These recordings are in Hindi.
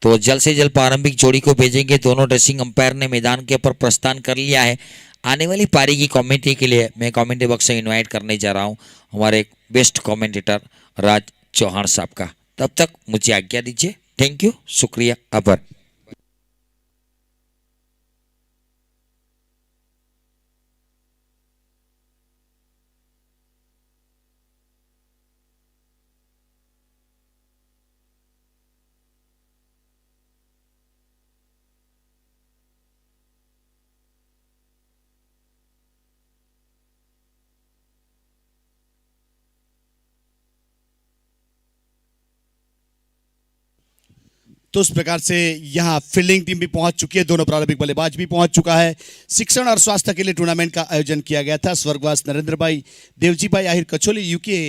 तो जल्द से जल्द प्रारंभिक जोड़ी को भेजेंगे। दोनों ड्रेसिंग अंपायर ने मैदान के ऊपर प्रस्थान कर लिया है। आने वाली पारी की कमेंट्री के लिए मैं कमेंट्री बॉक्स से इनवाइट करने जा रहा हूं हमारे बेस्ट कमेंटेटर राज चौहान साहब का। तब तक मुझे आज्ञा दीजिए। थैंक यू, शुक्रिया, आभार। तो उस प्रकार से यहाँ फील्डिंग टीम भी पहुंच चुकी है, दोनों प्रारंभिक बल्लेबाज भी पहुंच चुका है। शिक्षण और स्वास्थ्य के लिए टूर्नामेंट का आयोजन किया गया था। स्वर्गवास नरेंद्र भाई देवजी भाई आहिर कचोली यूके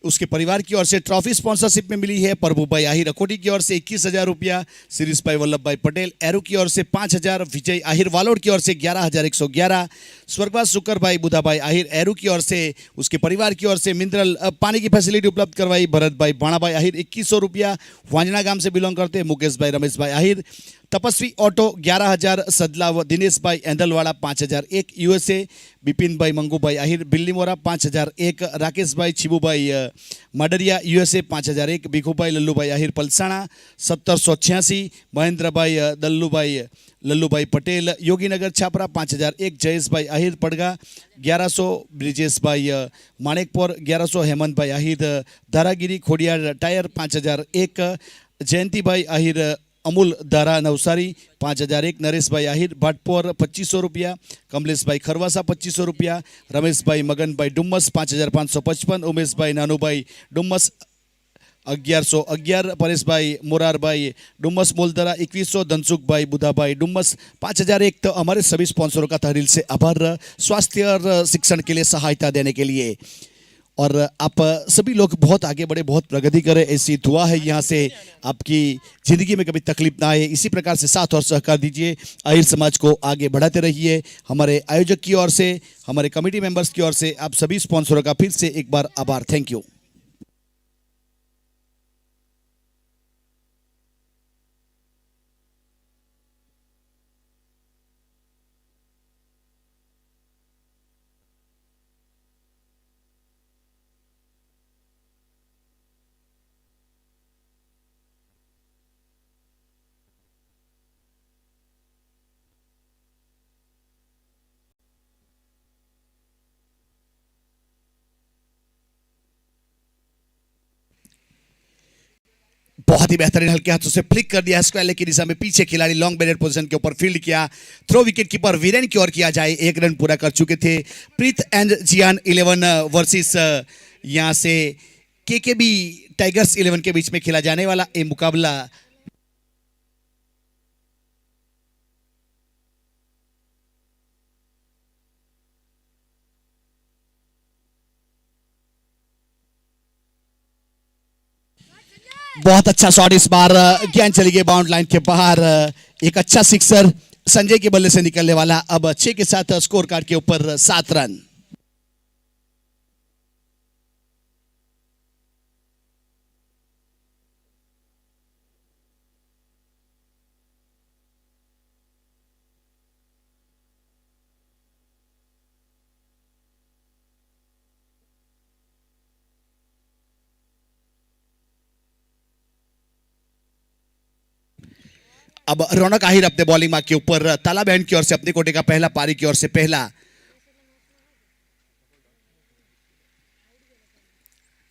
उसके परिवार की ओर से ट्रॉफी स्पॉन्सरशिप में मिली है। प्रभु भाई आहिर अकोटी की ओर से 21,000 रुपया, शिरीष भाई वल्लभ भाई पटेल एरू की ओर से 5,000, विजय आहिर वालोड की ओर से 11,111, स्वर्गवास शुक्र भाई बुधा भाई आहिर एरू की ओर से उसके परिवार की ओर से मिनरल पानी की फैसिलिटी उपलब्ध करवाई। भरत भाई बाणा भाई आहिर 2100 रुपया, वांजना गांव से बिलोंग करते मुकेश भाई रमेश भाई आहिर। तपस्वी ऑटो 11,000, सदलाव दिनेश भाई एंदलवाड़ा 5,001 यूएसए, बिपिन भाई मंगू भाई आहिर बिल्लीमोरा 5,001, राकेश भाई छिबू भाई माडरिया यूएसए 5,001, भिखू भाई लल्लू भाई आहिर पलसाणा 1786, महेंद्र भाई लल्लू भाई पटेल योगीनगर छापरा 5,001, जयेश भाई आहिर पड़गा 1100, ब्रिजेश भाई माणेकपुर 1100, हेमंत भाई आहिर धारागिरी खोडियार टायर 5,001, जयंती भाई आहिर अमूल दारा नवसारी 5,001, नरेश भाई आहिर भाटपोर 2,500 रुपया, कमलेश भाई खरवासा 2,500 रुपया, रमेश भाई मगन भाई डुम्मस 5,555, उमेश भाई नानू भाई डुम्मस 1,111, परेश भाई मोरार भाई डुम्मस मोलदरा 2,100, धनसुख भाई बुधा भाई डुम्मस 5,001। तो हमारे सभी स्पॉन्सरों का तहरील से आभार स्वास्थ्य और शिक्षण के लिए सहायता देने के लिए। और आप सभी लोग बहुत आगे बढ़े, बहुत प्रगति करें, ऐसी दुआ है यहाँ से। आपकी ज़िंदगी में कभी तकलीफ ना आए, इसी प्रकार से साथ और सहकार दीजिए। आहिर समाज को आगे बढ़ाते रहिए। हमारे आयोजक की ओर से, हमारे कमेटी मेंबर्स की ओर से आप सभी स्पॉन्सरों का फिर से एक बार आभार। Thank you. बहुत ही बेहतरीन हल्के हाथों से फ्लिक कर दिया स्क्वायर की दिशा में, पीछे खिलाड़ी लॉन्ग बैलेट पोजीशन के ऊपर फील्ड किया। थ्रो विकेट कीपर वीरेन की ओर किया जाए। 1 रन पूरा कर चुके थे। प्रीत एंड जियान 11 वर्सेस यहां से केकेबी टाइगर्स 11 के बीच में खेला जाने वाला ये मुकाबला बहुत अच्छा शॉट इस बार, गेंद चली गई बाउंड लाइन के बाहर। एक अच्छा सिक्सर संजय के बल्ले से निकलने वाला। अब 6 के साथ स्कोर कार्ड के ऊपर 7 रन। अब रौनक आहिर अपने बॉलिंग मार्क के ऊपर, ताला बैंड की ओर से अपने कोटे का पहला, पारी की ओर से पहला।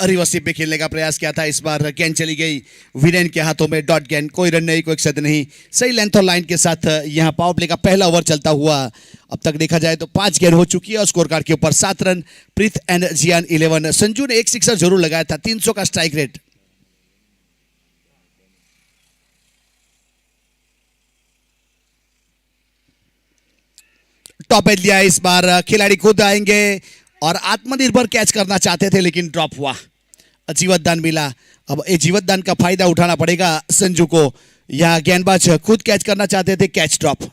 रिवर्सिव में खेलने का प्रयास किया था, इस बार गेंद चली गई वीरेन के हाथों में। डॉट गेंद, कोई रन नहीं, कोई क्षति नहीं। सही लेंथ और लाइन के साथ यहां पावर प्ले का पहला ओवर चलता हुआ अब तक देखा जाए तो 5 गेंद हो चुकी है और स्कोर कार्ड के ऊपर 7 run. Preet and Jiyan 11। Sanju ने एक सिक्सर जरूर लगाया था, 300 का स्ट्राइक रेट। टॉप एज लिया इस बार, खिलाड़ी खुद आएंगे और आत्मनिर्भर कैच करना चाहते थे लेकिन ड्रॉप हुआ, जीवत दान मिला। अब ये जीवत दान का फायदा उठाना पड़ेगा संजू को। यहां गेंदबाज खुद कैच करना चाहते थे, कैच ड्रॉप।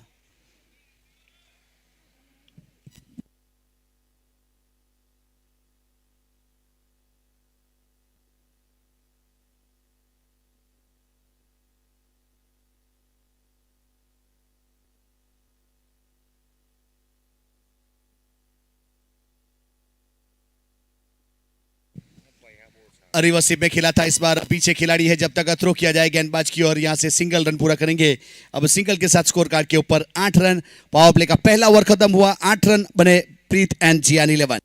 रिवर्सिव में खेला था, इस बार पीछे खिलाड़ी है जब तक थ्रो किया जाए गेंदबाज की और यहां से सिंगल रन पूरा करेंगे। अब सिंगल के साथ स्कोर कार्ड के ऊपर 8 रन। पावर प्ले का पहला ओवर खत्म हुआ, 8 रन बने प्रीत एंड जियान 11।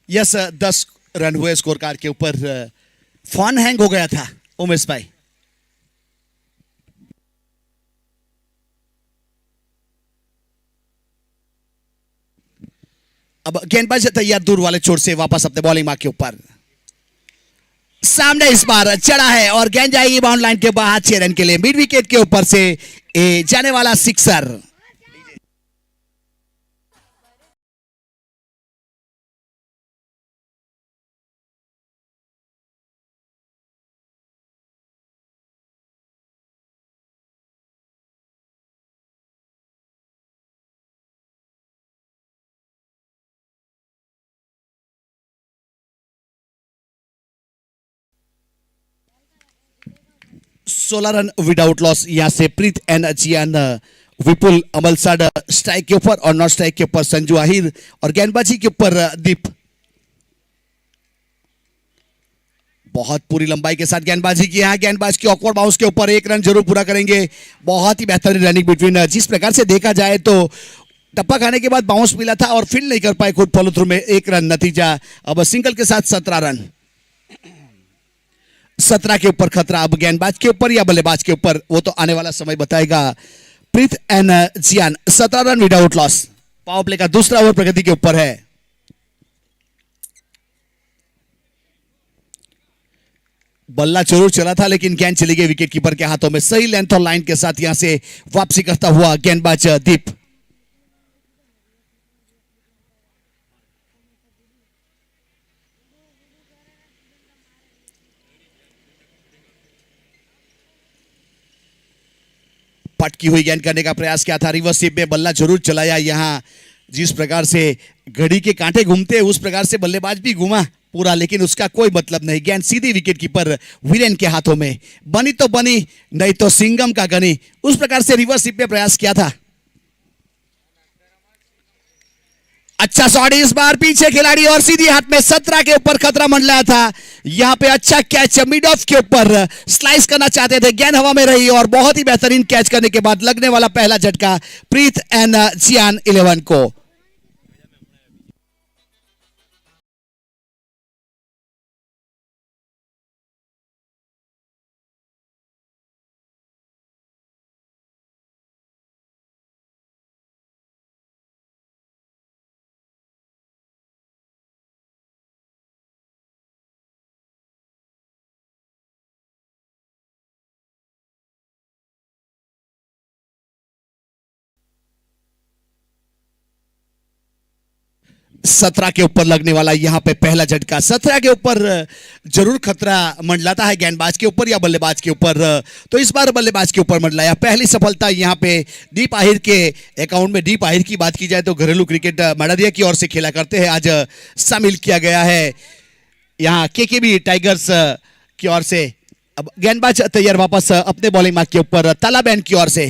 यस, 10 रन हुए स्कोर कार्ड के ऊपर। फोन हैंग हो गया था उमेश भाई। अब गेंदबाज तैयार दूर वाले छोर से वापस अपने बॉलिंग मार्क के ऊपर। सामने इस बार चढ़ा है और गेंद जाएगी बाउंड लाइन के बाहर 6 रन के लिए। मिड विकेट के ऊपर से जाने वाला सिक्सर। सोलह रन विदाउट लॉस यहां से प्रीत एंड जियान। विपुल अमलसाड स्ट्राइक के ऊपर और नॉट स्ट्राइक के ऊपर संजू आहिर और गेंदबाजी के ऊपर दीप। बहुत पूरी लंबाई के साथ गेंदबाजी की है। गेंदबाज की ऑकवर्ड बाउंस के ऊपर 1 रन जरूर पूरा करेंगे। बहुत ही बेहतरीन रनिंग बिटवीन। जिस प्रकार से देखा जाए तो टप्पा खाने के बाद बाउंस मिला था और फील्ड नहीं कर पाए खुद फॉलो थ्रू में। 1 रन नतीजा। अब सिंगल के साथ 17 रन। 17 के ऊपर खतरा। अब गेंदबाज के ऊपर या बल्लेबाज के ऊपर वो तो आने वाला समय बताएगा। Preet and Jiyan 17 run without loss. Power play का दूसरा ओवर प्रगति के ऊपर है। बल्ला जरूर चला था लेकिन गेंद चली गई विकेट कीपर के हाथों में। सही लेंथ और लाइन के साथ यहां से वापसी करता हुआ गेंदबाज दीप। पटकी हुई गेंद करने का प्रयास किया था। रिवर्स स्वीप में बल्ला जरूर चलाया। यहां जिस प्रकार से घड़ी के कांटे घूमते हैं उस प्रकार से बल्लेबाज भी घूमा पूरा, लेकिन उसका कोई मतलब नहीं। गेंद सीधी विकेट कीपर वीरेन के हाथों में। बनी तो बनी, नहीं तो सिंगम का गनी। उस प्रकार से रिवर्स स्वीप में प्रयास किया था। अच्छा शॉट इस बार पीछे खिलाड़ी और सीधी हाथ में। 17 के ऊपर खतरा मंडलाया था। यहां पे अच्छा कैच मिड ऑफ के ऊपर स्लाइस करना चाहते थे। गेंद हवा में रही और बहुत ही बेहतरीन कैच करने के बाद लगने वाला पहला झटका प्रीत एंड जियान 11 को। सत्रह के ऊपर लगने वाला यहां पे पहला झटका। 17 के ऊपर जरूर खतरा मंडलाता है गेंदबाज के ऊपर या बल्लेबाज के ऊपर, तो इस बार बल्लेबाज के ऊपर मंडलाया। पहली सफलता यहां पे दीप आहिर के अकाउंट में। दीप आहिर की बात की जाए तो घरेलू क्रिकेट माड़ादिया की ओर से खेला करते हैं, आज शामिल किया गया है यहां केकेबी टाइगर्स की ओर से। अब गेंदबाज तैयार वापस अपने बॉलिंग मार्क के ऊपर तालाबैन की ओर से।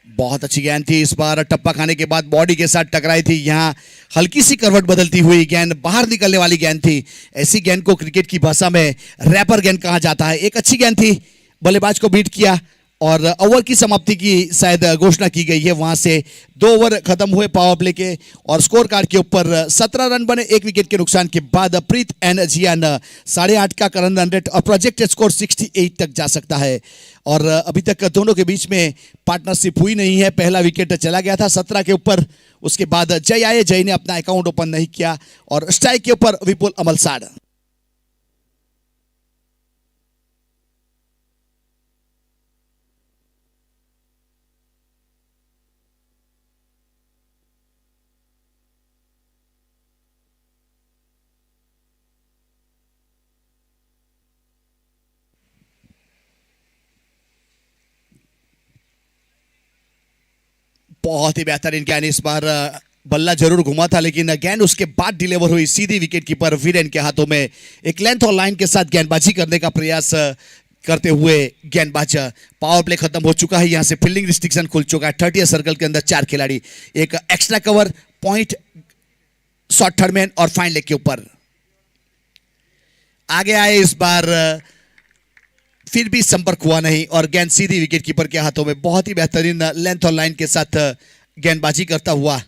बहुत अच्छी गेंद थी। इस बार टप्पा खाने के बाद बॉडी के साथ टकराई थी। यहां हल्की सी करवट बदलती हुई गेंद बाहर निकलने वाली गेंद थी। ऐसी गेंद को क्रिकेट की भाषा में रैपर गेंद कहा जाता है। एक अच्छी गेंद थी, बल्लेबाज को बीट किया और ओवर की समाप्ति की शायद घोषणा की गई है। वहां से 2 ओवर खत्म हुए पावर प्ले के और स्कोर कार्ड के ऊपर 17 रन बने 1 विकेट के नुकसान के बाद। प्रीत एंड जियान 8.5 का करंट रन रेट और प्रोजेक्टेड स्कोर 68 तक जा सकता है। और अभी तक दोनों के बीच में पार्टनरशिप हुई नहीं है। पहला विकेट चला गया था 17 के ऊपर, उसके बाद जय आए। जय ने अपना अकाउंट ओपन नहीं किया और स्ट्राइक के ऊपर विपुल अमलसाड। बहुत ही बेहतरीन गेंद इस बार बल्ला जरूर घुमा था लेकिन गेंद उसके बाद डिलीवर हुई सीधी विकेट कीपर वीरेन के हाथों में। एक लेंथ और लाइन के साथ गेंदबाजी करने का प्रयास करते हुए गेंदबाज। पावर प्ले खत्म हो चुका है, यहां से फील्डिंग रिस्ट्रिक्शन खुल चुका है। 30 सर्कल के अंदर 4 खिलाड़ी, एक extra cover point, short third man और फाइन लेग के ऊपर आगे आए। इस बार फिर भी संपर्क हुआ नहीं और गेंद सीधी विकेट कीपर के हाथों में। बहुत ही बेहतरीन लेंथ और लाइन के साथ गेंदबाजी करता हुआ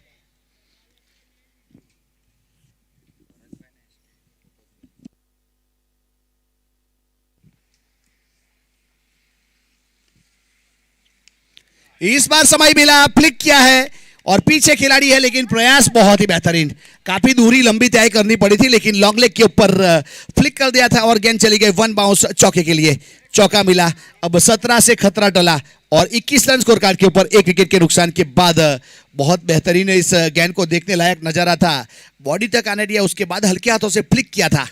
इस बार समय मिला, फ्लिक किया है और पीछे खिलाड़ी है लेकिन प्रयास बहुत ही बेहतरीन। काफी दूरी लंबी तय करनी पड़ी थी लेकिन लॉन्ग लेग के ऊपर फ्लिक कर दिया था और गेंद चली गई 1 बाउंस चौके के लिए। चौका मिला। अब 17 से खतरा टला और 21 रन स्कोर कार्ड के ऊपर 1 विकेट के नुकसान के बाद बहुत बेहतरीन इस गेंद को देखने लायक नजारा था। बॉडी तक आने दिया, उसके बाद हल्के हाथों से फ्लिक किया था।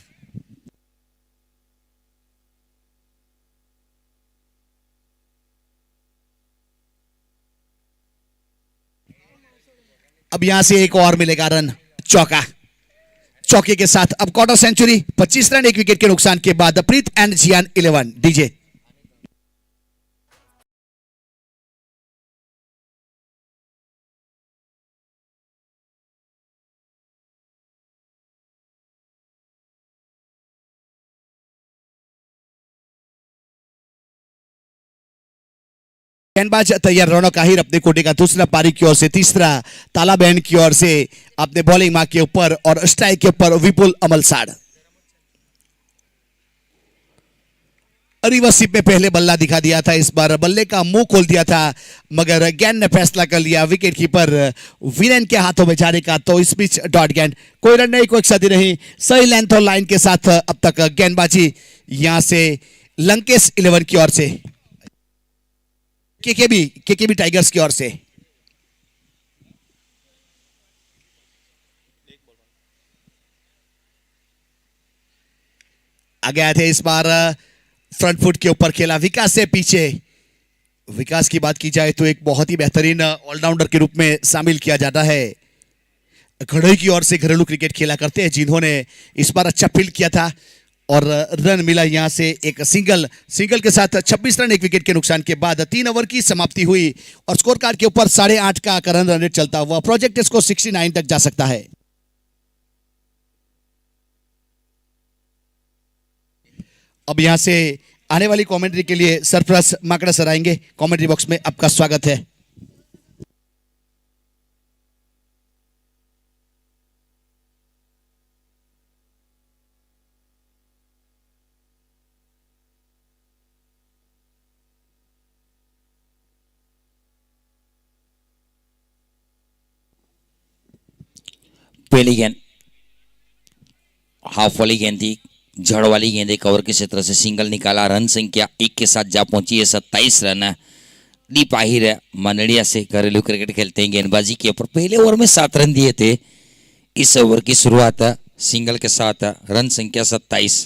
अब यहां से एक और मिलेगा रन। चौका, चौके के साथ अब क्वार्टर सेंचुरी। 25 रन 1 विकेट के नुकसान के बाद प्रीत एंड जियान 11 डीजे। गेंदबाज तैयार। रौनक आहिर अपने कोटे का दूसरा पारी की ओर से, तीसरा ताला बहन की ओर से अपने बॉलिंग मार्क के ऊपर और स्ट्राइक के ऊपर विपुल अमलसाड़। रिवर्सिप में पहले बल्ला दिखा दिया था, इस बार बल्ले का मुंह खोल दिया था मगर गेंद ने फैसला कर लिया विकेट कीपर वीरेन के हाथों में जाने का। तो इस बीच डॉट गेंद, कोई रन नहीं, कोई क्षति नहीं। सही लेंथ और लाइन के साथ अब तक गेंदबाजी यहां से लंकेश 11 की ओर से, केकेबी टाइगर्स की ओर से। आगे आए थे इस बार फ्रंट फुट के ऊपर खेला विकास से पीछे। विकास की बात की जाए तो एक बहुत ही बेहतरीन ऑलराउंडर के रूप में शामिल किया जाता है। घड़ोई की ओर से घरेलू क्रिकेट खेला करते हैं जिन्होंने इस बार अच्छा फील्ड किया था और रन मिला यहां से एक सिंगल के साथ 26 रन 1 विकेट के नुकसान के बाद 3 ओवर की समाप्ति हुई और स्कोर कार्ड के ऊपर 8.5 का करंट रन रेट चलता हुआ प्रोजेक्ट इसको 69 तक जा सकता है। अब यहां से आने वाली कमेंट्री के लिए सरफराज माकड़ा सर आएंगे। कमेंट्री बॉक्स में आपका स्वागत है। पहली गेंद हाफ वाली गेंद थी, जड़ वाली गेंद कवर के क्षेत्र से सिंगल निकाला। रन संख्या 1 के साथ जा पहुंची है 27 रन। दीप आहिर मनड़िया से घरेलू क्रिकेट खेलते हैं गेंदबाजी के ऊपर। पहले ओवर में 7 रन दिए थे। इस ओवर की शुरुआत सिंगल के साथ, रन संख्या 27।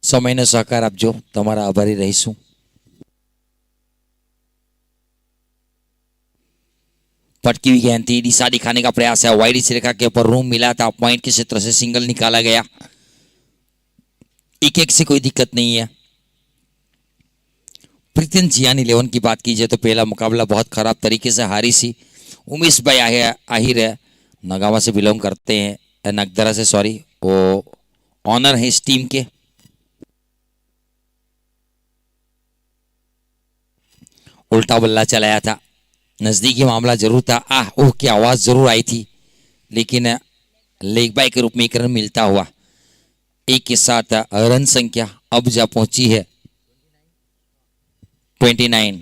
સમયનો સહકાર આપજો, તમારા આભારી રહીશું। पटकी हुई गेंद थी, दिशा दिखाने का प्रयास है। वाइड इस रेखा के ऊपर रूम मिला था, पॉइंट के क्षेत्र से सिंगल निकाला गया। 1-1 से कोई दिक्कत नहीं है। प्रीतम जियान 11 की बात कीजिए तो पहला मुकाबला बहुत खराब तरीके से हारी सी। उमेश भाई आहिर है, नगावा से बिलोंग करते हैं, नगदरा से, सॉरी, वो ऑनर है इस टीम के। उल्टा बल्ला चलाया था, नजदीकी मामला जरूर था। ओह की आवाज जरूर आई थी लेकिन लेग बाय के रूप में 1 रन मिलता हुआ 1 के साथ रन संख्या अब जा पहुंची है 29।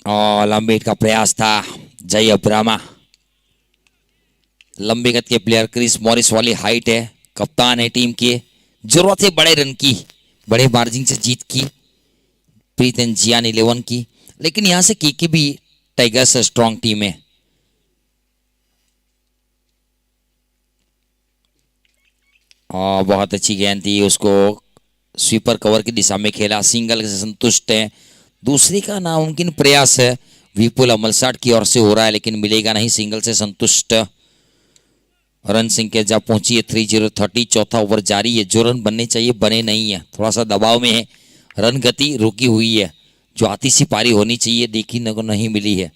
और लंबेट का प्रयास था, जय अब्रामा, लंबे कद के प्लेयर, क्रिस मॉरिस वाली हाइट है, कप्तान है टीम के, जरूरत है बड़े रन की, बड़े मार्जिन से जीत की, प्रीत एंड जियान 11 की, लेकिन यहां से के भी टाइगर्स स्ट्रॉन्ग टीम है। और बहुत अच्छी गेंद थी, उसको स्वीपर कवर की दिशा में खेला, सिंगल से संतुष्ट है। दूसरी का नामुमकिन प्रयास है विपुल अमलसाट की ओर से हो रहा है, लेकिन मिलेगा नहीं, सिंगल से संतुष्ट। रन संख्या जब पहुंची है 30-30, चौथा ओवर जारी है, जो रन बनने चाहिए बने नहीं है, थोड़ा सा दबाव में है, रन गति रुकी हुई है, जो आती सी पारी होनी चाहिए देखने को नहीं मिली है।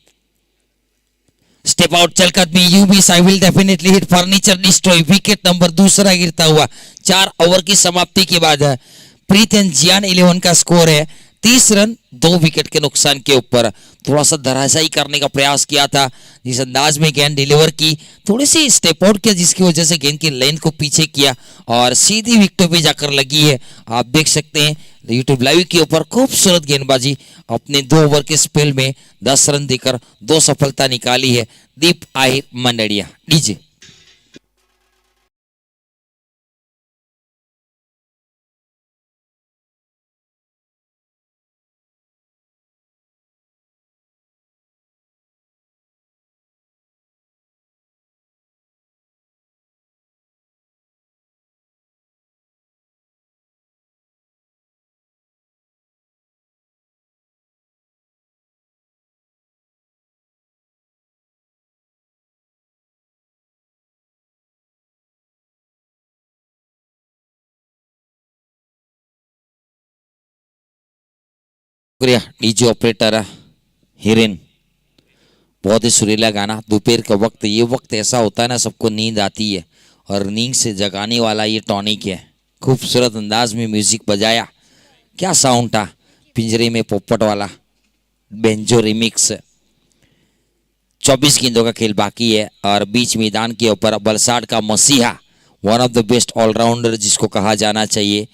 स्टेप आउट चल कदमी, you be I will definitely hit furniture destroy, wicket number दूसरा गिरता हुआ 4 ओवर की समाप्ति के बाद प्रीत एंड जियान 11 का स्कोर है 30 रन 2 विकेट के नुकसान के ऊपर। थोड़ा सा धराशायी करने का प्रयास किया था, जिस अंदाज में गेंद डिलीवर की, थोड़ी सी स्टेप आउट किया, जिसकी वजह से गेंद की लेंथ को पीछे किया और सीधी विकेटों पे जाकर लगी है। आप देख सकते हैं यूट्यूब लाइव के ऊपर खूबसूरत गेंदबाजी, अपने 2 ओवर के स्पेल में 10 रन देकर 2 सफलता निकाली है दीप आहिर मंडड़िया। डीजे शुक्रिया डीजे ऑपरेटर हिरेन। बहुत ही सुरीला गाना, दोपहर का वक्त, ये वक्त ऐसा होता है ना, सबको नींद आती है और नींद से जगाने वाला ये टॉनिक है। खूबसूरत अंदाज में म्यूजिक बजाया, क्या साउंड था, पिंजरे में पोपट वाला बेंजो रिमिक्स। 24 गेंदों का खेल बाकी है और बीच मैदान के ऊपर बलसाड़ का मसीहा, one of the best all-rounder जिसको कहा जाना चाहिए,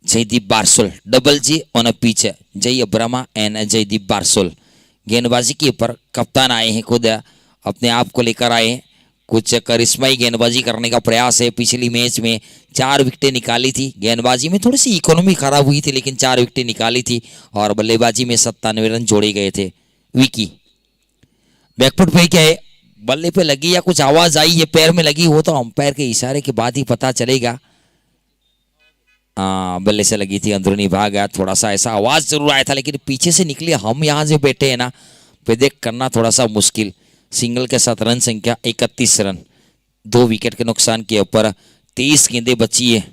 जयदीप बारसोल, डबल जी on a pitch, Jay Abrama and Jaideep बारसोल। गेंदबाजी के ऊपर कप्तान आए हैं, खुद अपने आप को लेकर आए हैं, कुछ करिश्माई गेंदबाजी करने का प्रयास है। पिछली मैच में 4 विकेटें निकाली थी, गेंदबाजी में थोड़ी सी इकोनॉमी खराब हुई थी, लेकिन 4 विकेटें निकाली थी और बल्लेबाजी में 97 रन जोड़े गए थे। विकी बैकफुट पे क्या है, बल्ले पे लगी या कुछ आवाज आई है, पैर में लगी हो तो अंपायर के इशारे के बाद ही पता चलेगा। बल्ले से लगी थी, अंदरूनी भाग गया, थोड़ा सा ऐसा आवाज जरूर आया था, लेकिन पीछे से निकली, हम यहाँ जो बैठे हैं ना, प्रेडिक्ट करना थोड़ा सा मुश्किल। सिंगल के साथ रन संख्या 31 रन, 2 विकेट के नुकसान के ऊपर 23 गेंदें बची है।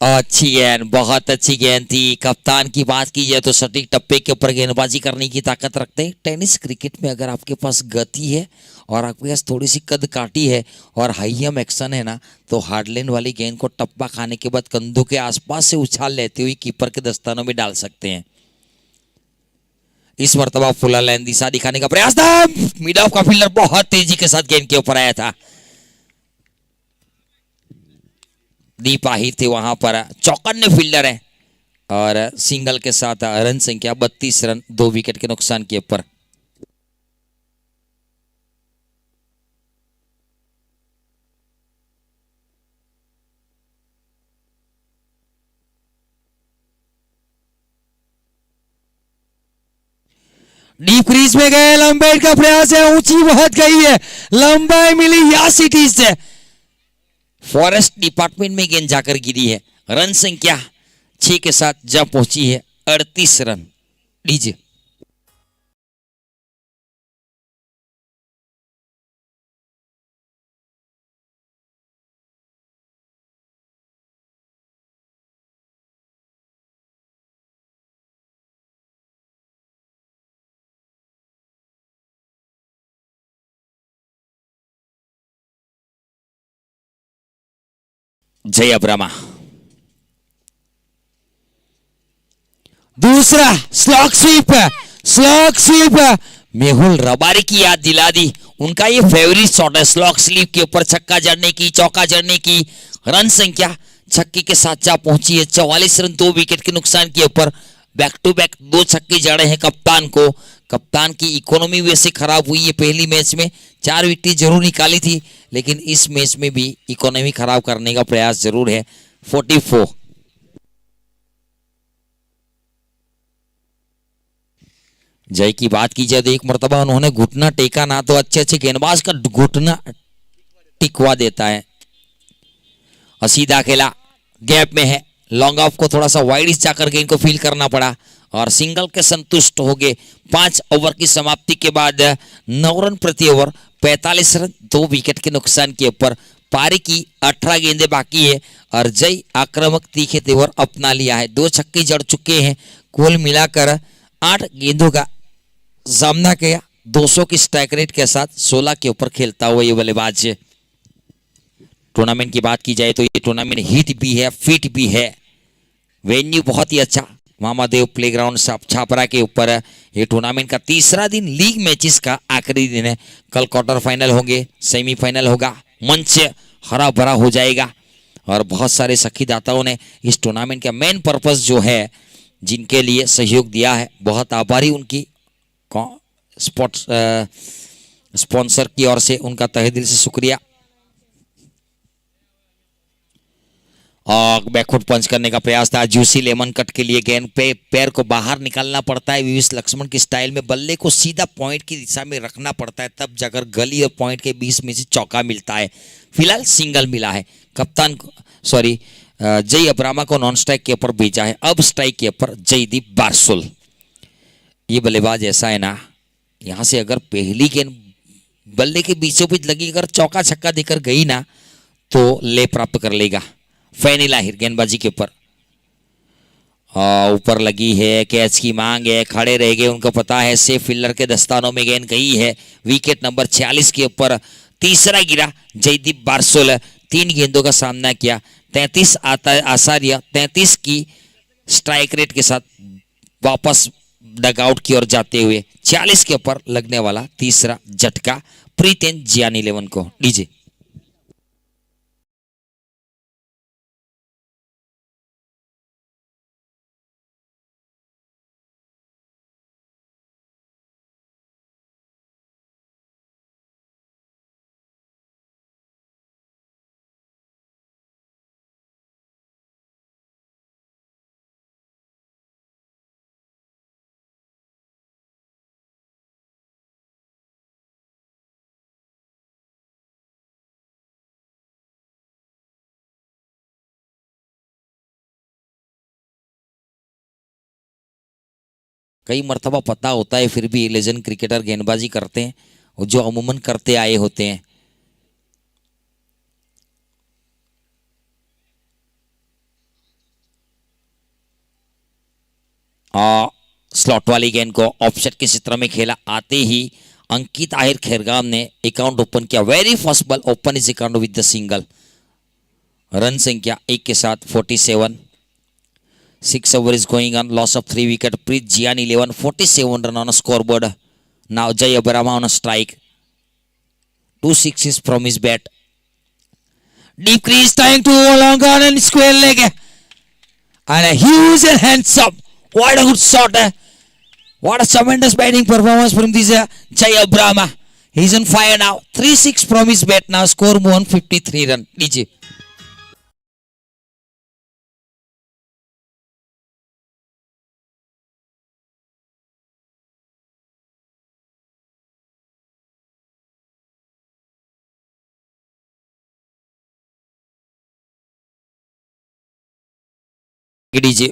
अच्छी गेंद, बहुत अच्छी गेंद थी। कप्तान की बात की जाए तो सटीक टप्पे के ऊपर गेंदबाजी करने की ताकत रखते हैं। टेनिस क्रिकेट में अगर आपके पास गति है और आपके पास थोड़ी सी कद काटी है और हाईएम एक्शन है ना, तो हार्डलैंड वाली गेंद को टप्पा खाने के बाद कंधों के आसपास से उछाल लेते हुए कीपर के दस्तानों में डाल सकते हैं। इस मर्तबा फुल लाइन दिशा दिखाने का प्रयास था, मिड ऑफ का फील्डर बहुत तेजी के साथ गेंद के ऊपर आया था। दीप आहिर थे वहां पर, चौकन्ने फील्डर है और सिंगल के साथ रन संख्या 32 रन, 2 विकेट के नुकसान के ऊपर। डीप क्रीज में गए, लंबे का प्रयास है, ऊंची बहुत गई है, लंबाई मिली या सिटी से, फॉरेस्ट डिपार्टमेंट में गेंद जाकर गिरी है। रन संख्या 6 के साथ जब पहुंची है 38 रन। डीजे जय अब्रामा। दूसरा slog sweep, slog sweep, Mehul Rabari की याद दिला दी। उनका ये फेवरेट शॉट है, स्लॉग स्वीप के ऊपर छक्का जड़ने की, चौका जड़ने की। रन संख्या छक्के के साथ जा पहुंची है 44 रन, 2 विकेट के नुकसान के ऊपर। बैक टू बैक 2 छक्के जड़े हैं कप्तान को। कप्तान की इकोनॉमी वैसे खराब हुई है, पहली मैच में 4 विकेट जरूर निकाली थी, लेकिन इस मैच में भी इकोनॉमी खराब करने का प्रयास जरूर है। 44। जय की बात की जाए तो एक मर्तबा उन्होंने घुटना टेका ना, तो अच्छे अच्छे गेंदबाज का घुटना टिकवा देता है। सीधा खेला, गैप में है, लॉन्ग ऑफ को थोड़ा सा वाइड जाकर गेंद को फील करना पड़ा और सिंगल के संतुष्ट हो गए। 5 ओवर की समाप्ति के बाद 9 रन प्रति ओवर, 45 रन, 2 विकेट के नुकसान के ऊपर। पारी की 18 गेंदें बाकी है और जय आक्रामक तीखे तेवर अपना लिया है। 2 छक्के जड़ चुके हैं, कुल मिलाकर 8 गेंदों का सामना किया। 200 की स्ट्राइक रेट के साथ 16 के ऊपर खेलता हुआ ये बल्लेबाज। टूर्नामेंट की बात की जाए तो ये टूर्नामेंट हिट भी है, फिट भी है। वेन्यू बहुत ही अच्छा, मामादेव प्लेग्राउंड छापरा के ऊपर है। ये टूर्नामेंट का तीसरा दिन, लीग मैचेस का आखिरी दिन है। कल क्वार्टर फाइनल होंगे, सेमीफाइनल होगा, मंच हरा भरा हो जाएगा और बहुत सारे सखीदाताओं ने इस टूर्नामेंट का मेन पर्पस जो है, जिनके लिए सहयोग दिया है, बहुत आभारी उनकी स्पोर्ट्स स्पॉन्सर की ओर से उनका तहे दिल से शुक्रिया। और बैकफुट पंच करने का प्रयास था, जूसी लेमन कट के लिए गेंद पे पैर को बाहर निकालना पड़ता है। विविस लक्ष्मण की स्टाइल में बल्ले को सीधा पॉइंट की दिशा में रखना पड़ता है, तब जाकर गली और पॉइंट के बीच में से चौका मिलता है। फिलहाल सिंगल मिला है। कप्तान जय अब्रामा को नॉन स्ट्राइक के ऊपर भेजा है। अब स्ट्राइक के ऊपर जयदीप बारसुल। ये बल्लेबाज ऐसा है ना, यहां से अगर पहली गेंद बल्ले के बीचों बीच लगी, अगर चौका छक्का देकर गई ना, तो ले प्राप्त कर लेगा। फैनिल आहिर गेंदबाजी के ऊपर ऊपर लगी है, कैच की मांग है, खड़े रह गए, उनको पता है सेफ फील्डर के दस्तानों में गेंद गई है। विकेट नंबर 46 के ऊपर तीसरा गिरा जयदीप बारसुल। 3 गेंदों का सामना किया, 33 आसार्य 33 की स्ट्राइक रेट के साथ वापस डगआउट की ओर जाते हुए 40 के ऊपर लगने वाला तीसरा झटका प्रीतेन जियान 11 को। डीजे कई मर्तबा पता होता है, फिर भी लेजेंड क्रिकेटर गेंदबाजी करते हैं, और जो अमूमन करते आए होते हैं। स्लॉट वाली गेंद को ऑफसेट के चित्र में खेला। आते ही अंकित आहिर खेरगाम ने अकाउंट ओपन किया। Very first ball open is account with the single. Run संख्या 1 के साथ 47। 6 over is going on. Loss of 3 wicket. Preet Jian 11. 47 run on a scoreboard. Now Jay Abrama on a strike. 2 sixes from his bat. Deep crease trying to long on and square leg. And a huge and hands up. What a good shot. What a tremendous batting performance from this Jay Abrama. He's on fire now. 3-6 from his bat now. Score 153 run. DJ. DJ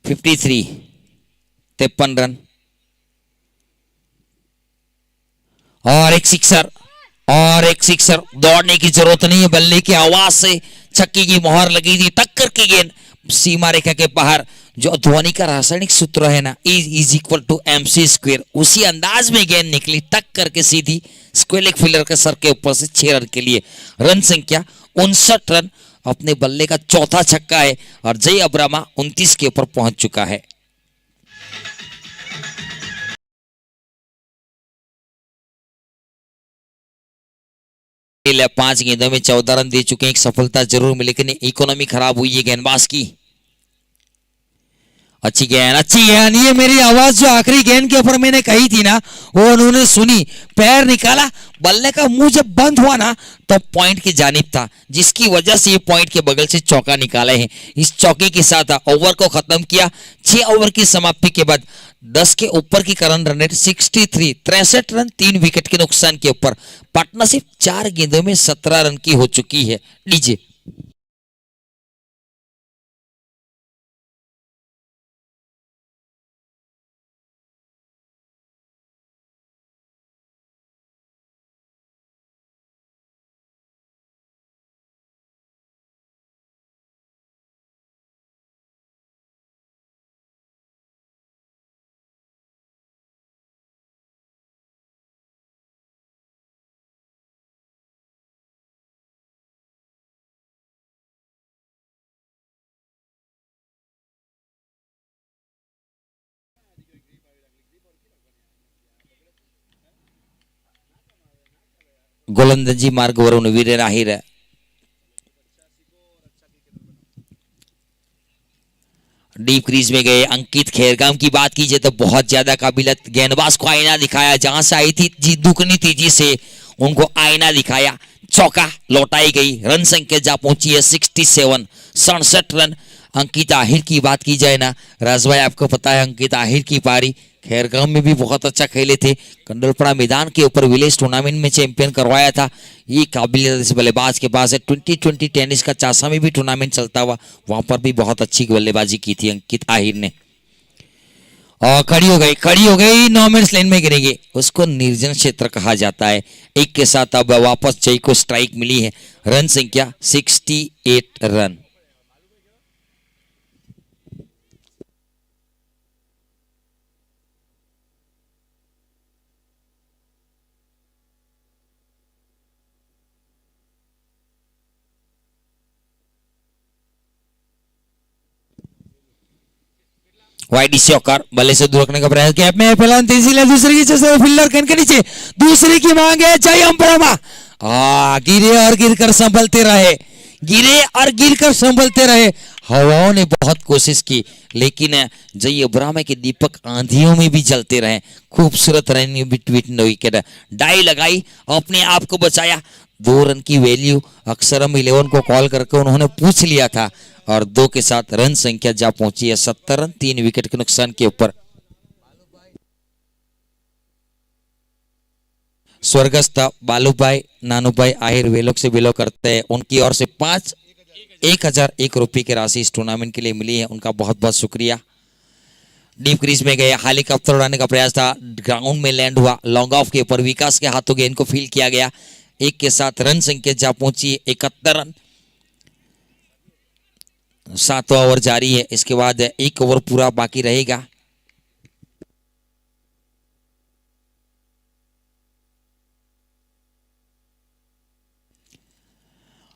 53 53 run और एक सिक्सर दौड़ने की जरूरत नहीं है, बल्ले की आवाज से छक्के की मोहर लगी थी। टक्कर की गेंद सीमा रेखा के बाहर जो ध्वनि का रासायनिक सूत्र है ना, is equal to MC square, उसी अंदाज में गेंद निकली टक करके सीधी स्क्वायर लेग फील्डर के सर के ऊपर से 6 रन के लिए। रन संख्या 59 रन, अपने बल्ले का चौथा छक्का है और जय अब्रामा 29 के ऊपर पहुंच चुका है। पहले 5 गेंदों में 14 रन दे चुके हैं, एक सफलता जरूर मिली, लेकिन इकोनॉमी खराब हुई है गेंदबाज की। अच्छी गेंद, ये मेरी आवाज जो आखिरी गेंद के ऊपर मैंने कही थी ना, वो उन्होंने सुनी, पैर निकाला, बल्ले का मुंह जब बंद हुआ ना तब पॉइंट की जानिब था, जिसकी वजह से ये पॉइंट के बगल से चौका निकाले हैं। इस चौके के साथ ओवर को खत्म किया। 6 ओवर की समाप्ति के बाद 10 के ऊपर की current run rate 63 run, 3 wicket के नुकसान के ऊपर पार्टनरशिप 4 गेंदों में 17 रन की हो चुकी है। लीजिए गोलंदाजी मार्गवरून वीरेन आहिर डीप क्रीज में गए। अंकित खेरगाम की बात कीजिए तो बहुत ज्यादा काबिलियत, गेंदबाज को आईना दिखाया, जहां से आई थी जी दुगनी तेजी से उनको आईना दिखाया, चौका लौटाई गई। रन संख्या जा पहुंची है 67 रन। अंकित आहिर की बात की जाए ना राजभाई, आपको पता है अंकित आहिर की पारी खैरगांव में भी बहुत अच्छा खेले थे, कंडलपड़ा मैदान के ऊपर विलेज टूर्नामेंट में चैंपियन करवाया था। ये काबिलियत इस बल्लेबाज के पास है। 2020 टेनिस का चासा में भी टूर्नामेंट चलता हुआ, वहां पर भी बहुत अच्छी बल्लेबाजी की थी अंकित आहिर ने। और खड़ी हो गई, 9 मिनट लाइन में गिरेंगे, उसको निर्जन क्षेत्र कहा जाता है। एक के साथ अब वापस जय को स्ट्राइक मिली है। रन संख्या 68 रन। वाइड शॉकर, बल्ले से दूर रखने का प्रयास, गैप में पहला तेजी ले, दूसरे की फील्डर के नीचे, दूसरे की मांग है जय अम्बरामा। गिरे और गिरकर संभलते रहे, हवाओं ने बहुत कोशिश की, लेकिन जय अब्रामा के दीपक आंधियों में भी जलते रहे। खूबसूरत रन बिटवीन विकेट, डाई लगाई, अपने आप को बचाया। 2 रन की वैल्यू अक्षरम 11 को कॉल करके उन्होंने पूछ लिया था, और 2 के साथ रन संख्या जा पहुंची है 70 रन, 3 विकेट के नुकसान के ऊपर। स्वर्गस्थ बालूभाई नानूभाई आहिर वे लोग से बिलो करते हैं, उनकी ओर से 1001 रुपये की राशि इस टूर्नामेंट के लिए मिली है, उनका बहुत बहुत शुक्रिया। डीप क्रीज में गए, हेलीकॉप्टर उड़ाने का प्रयास था, ग्राउंड में लैंड हुआ, लॉन्ग ऑफ के ऊपर विकास के हाथों गेंद को फील किया गया। 1 के साथ रन संख्या जा पहुंची 71 रन। 7वां ओवर जारी है, इसके बाद 1 ओवर पूरा बाकी रहेगा।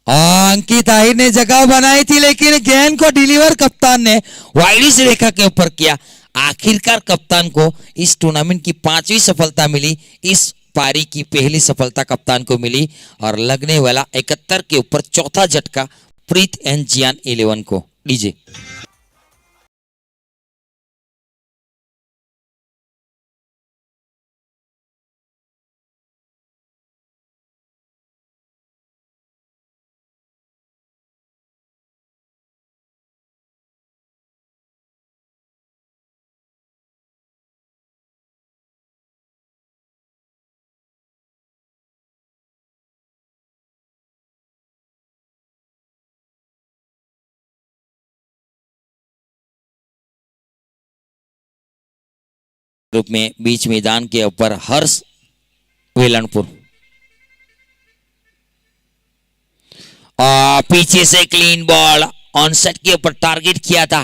अंकित आहिर ने जगह बनाई थी, लेकिन गेंद को डिलीवर कप्तान ने वाइड रेखा के ऊपर किया। आखिरकार कप्तान को इस टूर्नामेंट की 5वीं सफलता मिली। इस पारी की पहली सफलता कप्तान को मिली, और लगने वाला 71 के ऊपर चौथा झटका प्रीत एंड जियान 11 को। लीजिए ग्रुप में बीच मैदान के ऊपर हर्ष वेलनपुर, पीछे से क्लीन बॉल, ऑनसेट के ऊपर टारगेट किया था,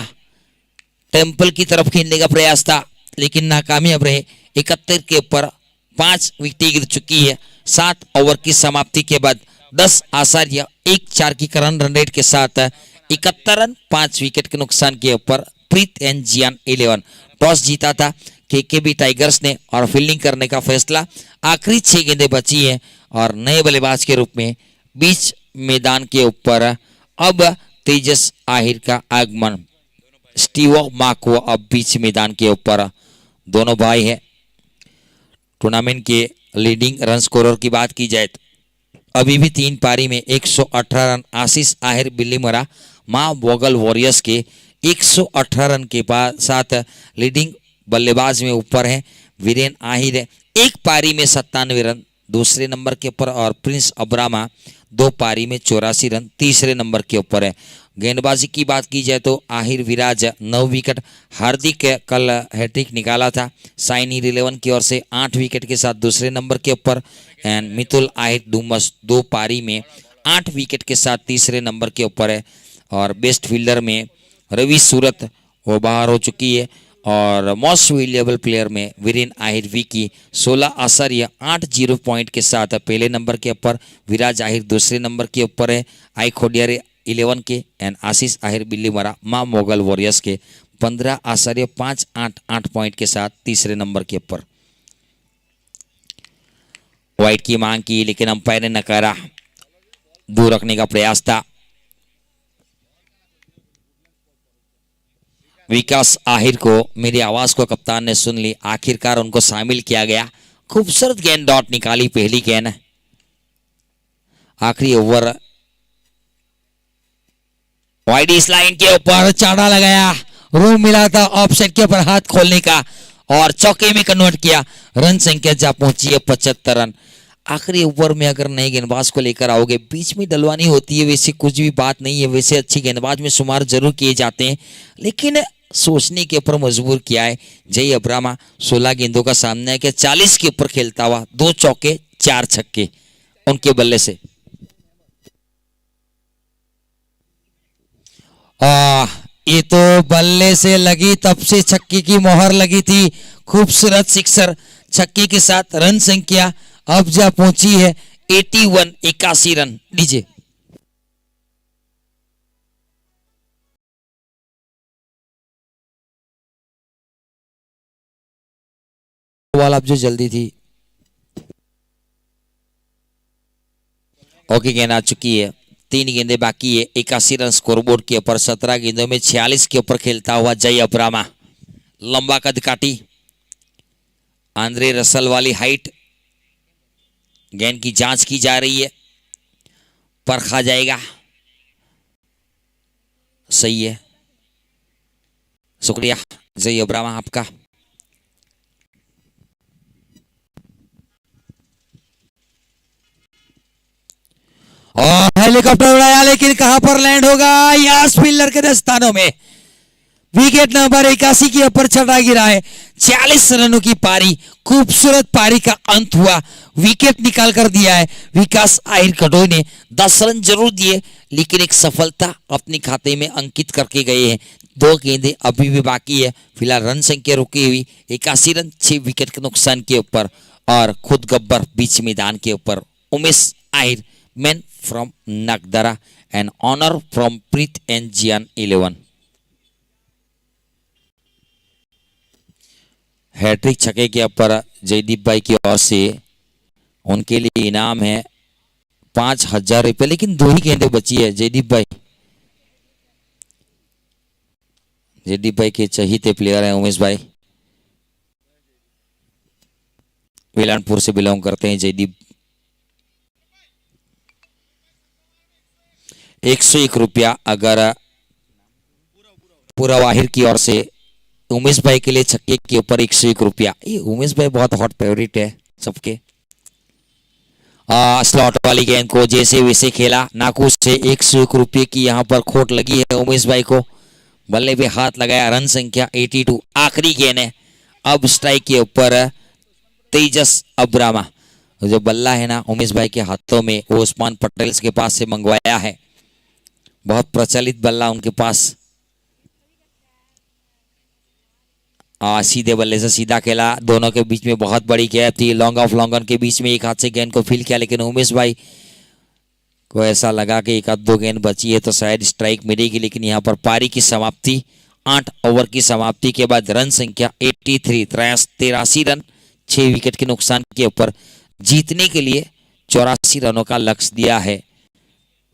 टेम्पल की तरफ खेलने का प्रयास था लेकिन नाकामयाब रहे। 71 के ऊपर 5 विकेटें गिर चुकी है। 7 ओवर की समाप्ति के बाद 10 आचार्य 1-4 की करंट रन रेट के साथ 71 रन 5 विकेट के नुकसान के ऊपर प्रीत एंड जियान 11 टॉस जीता था केकेबी टाइगर्स ने और फील्डिंग करने का फैसला। आखिरी 6 गेंदें बची है और नए बल्लेबाज के रूप में बीच मैदान के ऊपर अब तेजस आहिर का आगमन। स्टीव मार्को अब बीच मैदान के ऊपर। दोनों भाई है। टूर्नामेंट के लीडिंग रन स्कोरर की बात की जाए तो अभी भी 3 पारी में 118 रन आशीष आहिर बिल्लीमोरा मां वोगल वॉरियर्स के 118 रन के साथ लीडिंग बल्लेबाज में ऊपर है। वीरेन आहिर है 1 पारी में 97 रन दूसरे नंबर के ऊपर और प्रिंस अब्रामा 2 पारी में 84 रन तीसरे नंबर के ऊपर है। गेंदबाजी की बात की जाए तो आहिर विराज 9 विकेट, हार्दिक कल हैट्रिक निकाला था, साइनी 11 की ओर से 8 विकेट के साथ दूसरे नंबर के ऊपर एंड मितुल आहिर डुमस 2 पारी में 8 विकेट के साथ तीसरे नंबर के ऊपर है। और बेस्ट फील्डर में रवि सूरत वो बाहर हो चुकी है और मोस्ट वैल्यूएबल प्लेयर में वीरेन आहिर वी की 16 आचार्य 8-0 पॉइंट के साथ पहले नंबर के ऊपर, विराज आहिर दूसरे नंबर के ऊपर है, आई खोडियारे 11 के एंड आशीष आहिर बिल्लीमोरा मां मोगल वॉरियर्स के 15 आचार्य 5-8 पॉइंट के साथ तीसरे नंबर के ऊपर। वाइड की मांग की लेकिन अंपायर ने नकारा, दूर रखने का प्रयास था। विकास आहिर को मेरी आवाज को कप्तान ने सुन ली, आखिरकार उनको शामिल किया गया। खूबसूरत गेंद डॉट निकाली पहली गेंद। आखिरी ओवर वाइड इस लाइन के ऊपर चाड़ा लगाया, रूम मिला था ऑफसाइड के ऊपर हाथ खोलने का और चौके में कन्वर्ट किया। रन संख्या जा पहुंची है 75 रन। आखिरी ओवर में अगर नए गेंदबाज को लेकर आओगे बीच में डलवानी होती है, वैसे कुछ भी बात नहीं है। वैसे अच्छी गेंदबाज में शुमार जरूर किए जाते हैं लेकिन सोचने के ऊपर मजबूर किया है जय अब्रामा। 16 गेंदों का सामना है कि 40 के ऊपर खेलता हुआ 2 चौके 4 छक्के उनके बल्ले से। ये तो बल्ले से लगी तब से छक्के की मोहर लगी थी। खूबसूरत सिक्सर छक्के के साथ रन संख्या अब जा पहुंची है 81 रन। डीजे बॉल अब जो जल्दी थी। ओके गेंद आ चुकी है, 3 गेंदें बाकी है। 81 रन स्कोरबोर्ड के ऊपर। 17 गेंदों में 46 के ऊपर खेलता हुआ जय अब्रामा। लंबा कद काटी, आंद्रे रसल वाली हाइट। गेंद की जांच की जा रही है, परखा जाएगा। सही है, शुक्रिया जय अब्रामा आपका। और हेलीकॉप्टर उड़ाया लेकिन कहां पर लैंड होगा? यास फिल्डर के दस्तानों में। विकेट नंबर 81 के ऊपर छटा गिरा है। 40 रनों की पारी, खूबसूरत पारी का अंत हुआ। विकेट निकाल कर दिया है विकास आहिर कटोई ने। 10 रन जरूर दिए लेकिन एक सफलता अपने खाते में अंकित करके गए हैं। 2 गेंदें अभी भी बाकी है। फिलहाल रन संख्या रुकी हुई 81 रन 6 विकेट के नुकसान के ऊपर और खुद गब्बर बीच मैदान के ऊपर। Umesh Ahir man from Nagdara and owner from Preet and Jiyan 11। Hat-trick छक्के के ऊपर जयदीप भाई की ओर से उनके लिए इनाम है 5,000 रुपये। लेकिन 2 ही गेंदें बची है। जयदीप भाई के चहीते प्लेयर हैं उमेश भाई, वेलानपुर से बिलोंग करते हैं जयदीप। 101 रुपया अगर पूरा वाहिर की ओर से उमेश भाई के लिए छक्के के ऊपर 101 रुपया। ये उमेश भाई बहुत हॉट फेवरेट है सबके। स्लॉट वाली गेंद को जैसे वैसे खेला, नाकूस से 101 रुपये की यहाँ पर खोट लगी है उमेश भाई को। बल्ले पे हाथ लगाया, रन संख्या 82। आखिरी गेंद है, अब स्ट्राइक के ऊपर तेजस अब्रामा। जो बल्ला है ना उमेश भाई के हाथों में वो उस्मान पटेल के पास से मंगवाया है। बहुत प्रचलित बल्ला उनके पास। सीधे बल्ले से सीधा खेला, दोनों के बीच में बहुत बड़ी गैप थी। लॉन्ग ऑफ लॉन्गन के बीच में एक हाथ से गेंद को फील किया, लेकिन उमेश भाई को ऐसा लगा कि एक आध दो गेंद बची है तो शायद स्ट्राइक मिलेगी, लेकिन यहाँ पर पारी की समाप्ति 8 ओवर की समाप्ति के बाद रन संख्या 83, 83 रन 6 विकेट के नुकसान के ऊपर जीतने के लिए 84 रनों का लक्ष्य दिया है।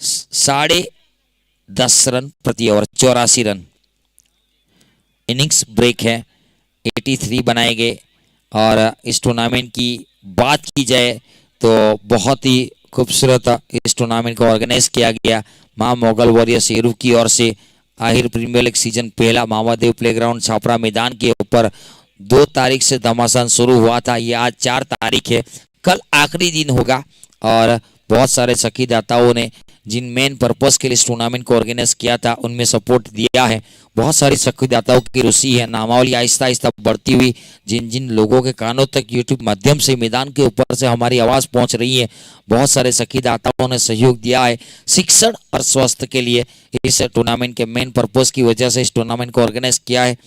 10.5 रन प्रति ओवर, 84 रन। इनिंग्स ब्रेक है, 83 बनाए गए। और इस टूर्नामेंट की बात की जाए तो बहुत ही खूबसूरत इस टूर्नामेंट को ऑर्गेनाइज किया गया मां मोगल वॉरियर्स एरू की ओर से। आहिर प्रीमियर लीग सीजन पहला महादेव प्लेग्राउंड छापरा मैदान के ऊपर 2 तारीख से घमासान शुरू हुआ था। ये आज 4 तारीख है, कल आखिरी दिन होगा। और बहुत सारे सखीदाताओं ने जिन मेन पर्पस के लिए इस टूर्नामेंट को ऑर्गेनाइज किया था उनमें सपोर्ट दिया है। बहुत सारी सखीदाताओं की रुचि है, नामावली आहिस्ता आहिस्ता बढ़ती हुई जिन जिन लोगों के कानों तक यूट्यूब माध्यम से मैदान के ऊपर से हमारी आवाज़ पहुंच रही है, बहुत सारे सखीदाताओं ने सहयोग दिया है शिक्षण और स्वास्थ्य के लिए। इस टूर्नामेंट के मेन पर्पस की वजह से इस टूर्नामेंट को ऑर्गेनाइज किया है।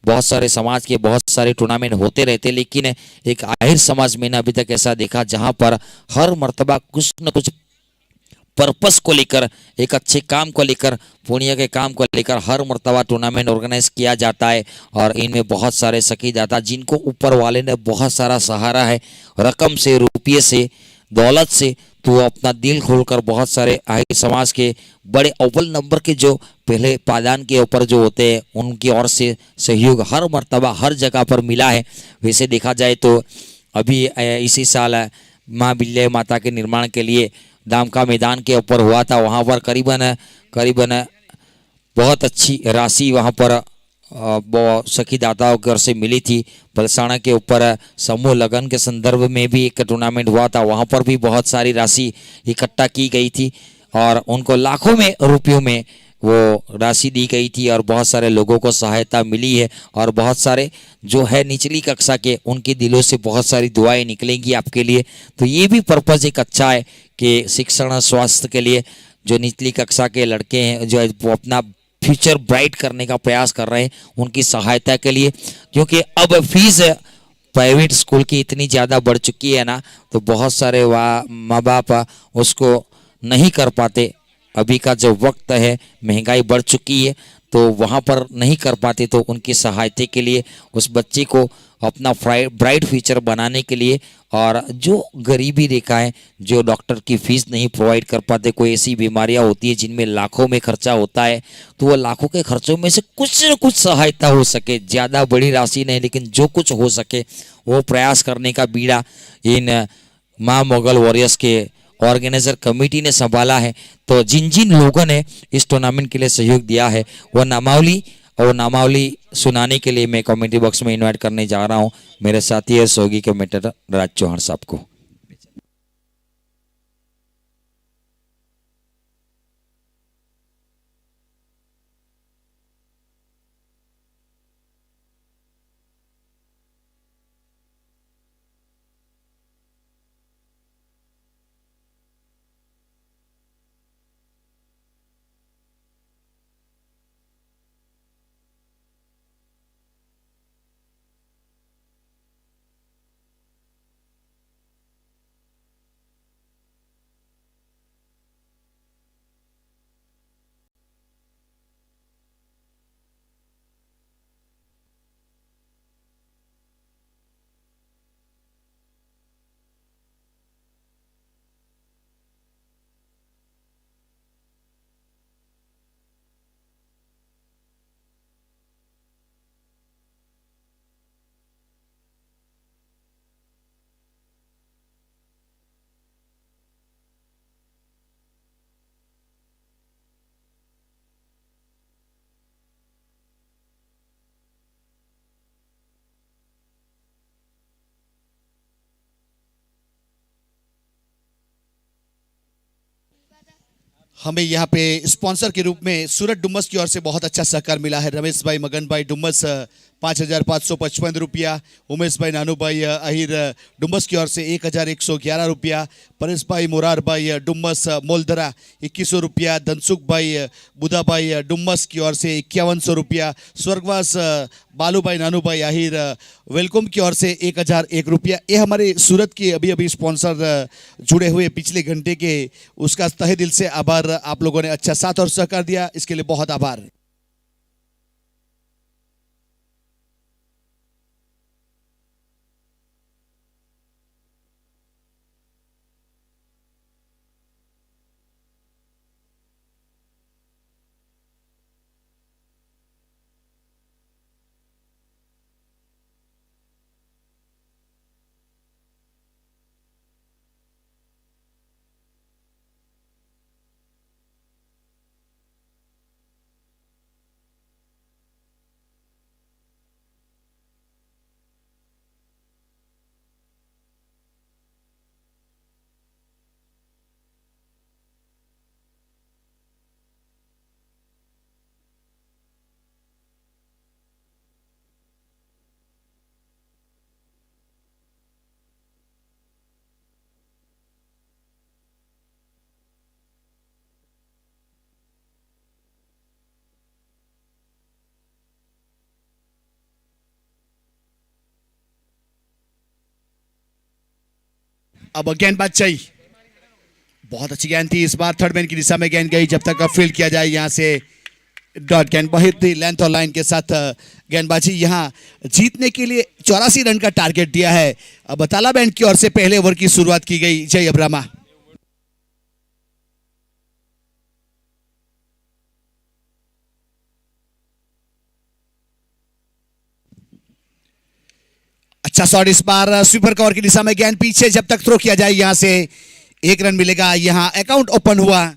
बहुत सारे समाज के बहुत सारे टूर्नामेंट होते रहते, लेकिन एक आहिर समाज मैंने अभी तक ऐसा देखा जहां पर हर मर्तबा कुछ न कुछ पर्पस को लेकर, एक अच्छे काम को लेकर, पुण्य के काम को लेकर हर मर्तबा टूर्नामेंट ऑर्गेनाइज किया जाता है। और इनमें बहुत सारे सखीदाता जिनको ऊपर वाले ने बहुत सारा सहारा है, रकम से, रुपये से, दौलत से, तो वो अपना दिल खोलकर बहुत सारे आहिर समाज के बड़े अव्वल नंबर के जो पहले पायदान के ऊपर जो होते हैं उनकी ओर से सहयोग हर मर्तबा हर जगह पर मिला है। वैसे देखा जाए तो अभी इसी साल माँ बिल्ले माता के निर्माण के लिए दामका मैदान के ऊपर हुआ था, वहाँ पर करीबन बहुत अच्छी राशि वहाँ पर सखीदाताओं की ओर से मिली थी। बलसाना के ऊपर समूह लगन के संदर्भ में भी एक टूर्नामेंट हुआ था, वहाँ पर भी बहुत सारी राशि इकट्ठा की गई थी और उनको लाखों में रुपयों में वो राशि दी गई थी और बहुत सारे लोगों को सहायता मिली है। और बहुत सारे जो है निचली कक्षा के उनके दिलों से बहुत सारी दुआएं निकलेंगी आपके लिए। तो ये भी पर्पज़ एक अच्छा है कि शिक्षण और स्वास्थ्य के लिए जो निचली कक्षा के लड़के हैं जो वो अपना फ्यूचर ब्राइट करने का प्रयास कर रहे हैं उनकी सहायता के लिए। क्योंकि अब फीस प्राइवेट स्कूल की इतनी ज़्यादा बढ़ चुकी है ना, तो बहुत सारे माँ बाप उसको नहीं कर पाते। अभी का जो वक्त है महंगाई बढ़ चुकी है तो वहाँ पर नहीं कर पाते, तो उनकी सहायता के लिए उस बच्चे को अपना ब्राइट फ्यूचर बनाने के लिए। और जो गरीबी रेखा है, जो डॉक्टर की फीस नहीं प्रोवाइड कर पाते, कोई ऐसी बीमारियां होती है जिनमें लाखों में खर्चा होता है, तो वो लाखों के खर्चों में से कुछ न कुछ सहायता हो सके, ज़्यादा बड़ी राशि नहीं लेकिन जो कुछ हो सके वो प्रयास करने का बीड़ा इन माँ मोगल वॉरियर्स के ऑर्गेनाइजर कमेटी ने संभाला है। तो जिन जिन लोगों ने इस टूर्नामेंट के लिए सहयोग दिया है वो नामावली सुनाने के लिए मैं कमेंट्री बॉक्स में इनवाइट करने जा रहा हूं मेरे साथी है सोगी कमेंटेटर राज चौहान साहब को। हमें यहाँ पे स्पॉन्सर के रूप में सूरत डुम्मस की ओर से बहुत अच्छा सहकार मिला है। रमेश भाई मगन भाई डुम्मस 5,555 रुपया, उमेश भाई नानू भाई अहिर डुम्मस की ओर से 1,111 रुपया, परेश भाई मोरार भाई डुम्मस मोलदरा 2,100 रुपया, धनसुख भाई बुधा भाई डुम्मस की ओर से 5,100 रुपया, स्वर्गवास बालू भाई नानू भाई आहिर वेलकम की ओर से 1,001 रुपया। ये हमारे सूरत के अभी अभी स्पॉन्सर जुड़े हुए पिछले घंटे के, उसका तहे दिल से आभार। आप लोगों ने अच्छा साथ और सहकार दिया, इसके लिए बहुत आभार। अब गेंदबाज चाहिए, बहुत अच्छी गेंद थी इस बार, थर्ड मैन की दिशा में गेंद गई। जब तक फील्ड किया जाए यहाँ से डॉट गेंद, बहुत ही लेंथ और लाइन के साथ गेंदबाजी। यहाँ जीतने के लिए 84 रन का टारगेट दिया है। अब ताला बैंड की ओर से पहले ओवर की शुरुआत की गई। जय अब्रामा। अच्छा शॉट इस बार, स्वीपर कवर की दिशा में गेंद पीछे, जब तक थ्रो किया जाए यहां से 1 रन मिलेगा। यहां अकाउंट ओपन हुआ।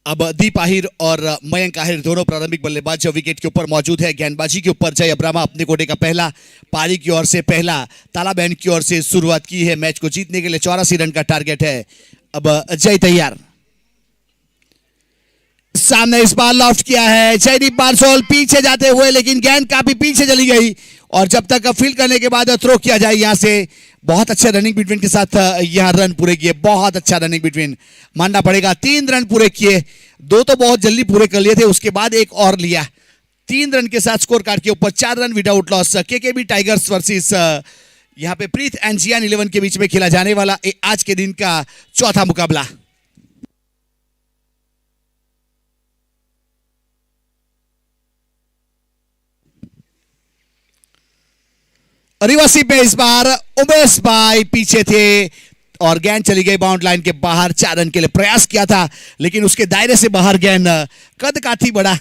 अब दीप आहिर और मयंक आहिर दोनों प्रारंभिक बल्लेबाज विकेट के ऊपर मौजूद है। गेंदबाजी के ऊपर जय अब्रामा अपने कोटे का पहला, पारी की ओर से पहला, ताला बैंड की ओर से शुरुआत की है। मैच को जीतने के लिए 84 रन का टारगेट है। अब जय तैयार, सामने इस बार लॉफ्ट किया है जयदीप बारसोल, पीछे जाते हुए, लेकिन गेंद काफी पीछे चली गई। और जब तक फील्ड करने के बाद थ्रो किया जाए यहां से, बहुत अच्छा रनिंग बिटवीन के साथ यहां रन पूरे किए। बहुत अच्छा रनिंग बिटवीन मानना पड़ेगा। 3 रन पूरे किए, 2 तो बहुत जल्दी पूरे कर लिए थे, उसके बाद एक और लिया। 3 रन के साथ स्कोर कार्ड के ऊपर 4 run without loss. KKB tigers versus यहां पे प्रीत एंड जियान 11 के बीच में खेला जाने वाला आज के दिन का चौथा मुकाबला। रिवर्सी पे इस बार उमेश भाई पीछे थे और गेंद चली गई बाउंड लाइन के बाहर। 4 रन के लिए प्रयास किया था, लेकिन उसके दायरे से बाहर गेंद, कद काफी बड़ा।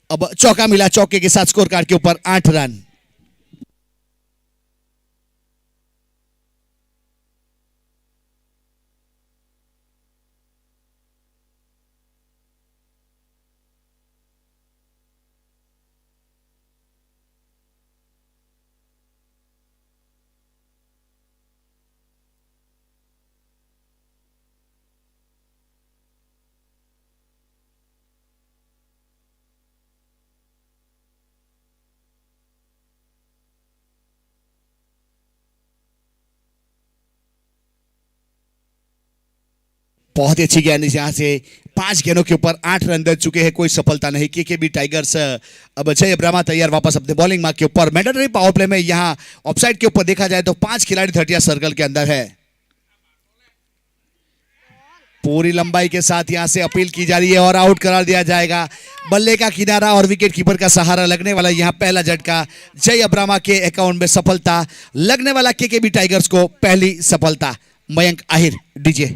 अब चौका मिला, चौके के साथ स्कोर कार्ड के ऊपर 8 रन। बहुत ही अच्छी गेंद, यहां से 5 गेंदों के ऊपर 8 रन दे चुके हैं, कोई सफलता नहीं। केकेबी टाइगर्स अब जय अब्रामा तैयार वापस अपने बॉलिंग मार्क के ऊपर। मैंडेटरी पावर प्ले में यहां ऑफसाइड के ऊपर देखा जाए तो 5 खिलाड़ी 30 सर्कल के अंदर है। पूरी लंबाई के साथ यहां से अपील की जा रही है और आउट करार दिया जाएगा। बल्ले का किनारा और विकेट कीपर का सहारा लगने वाला यहां पहला झटका। जय अब्रामा के अकाउंट में सफलता लगने वाला, केकेबी टाइगर्स को पहली सफलता। मयंक आहिर डीजे।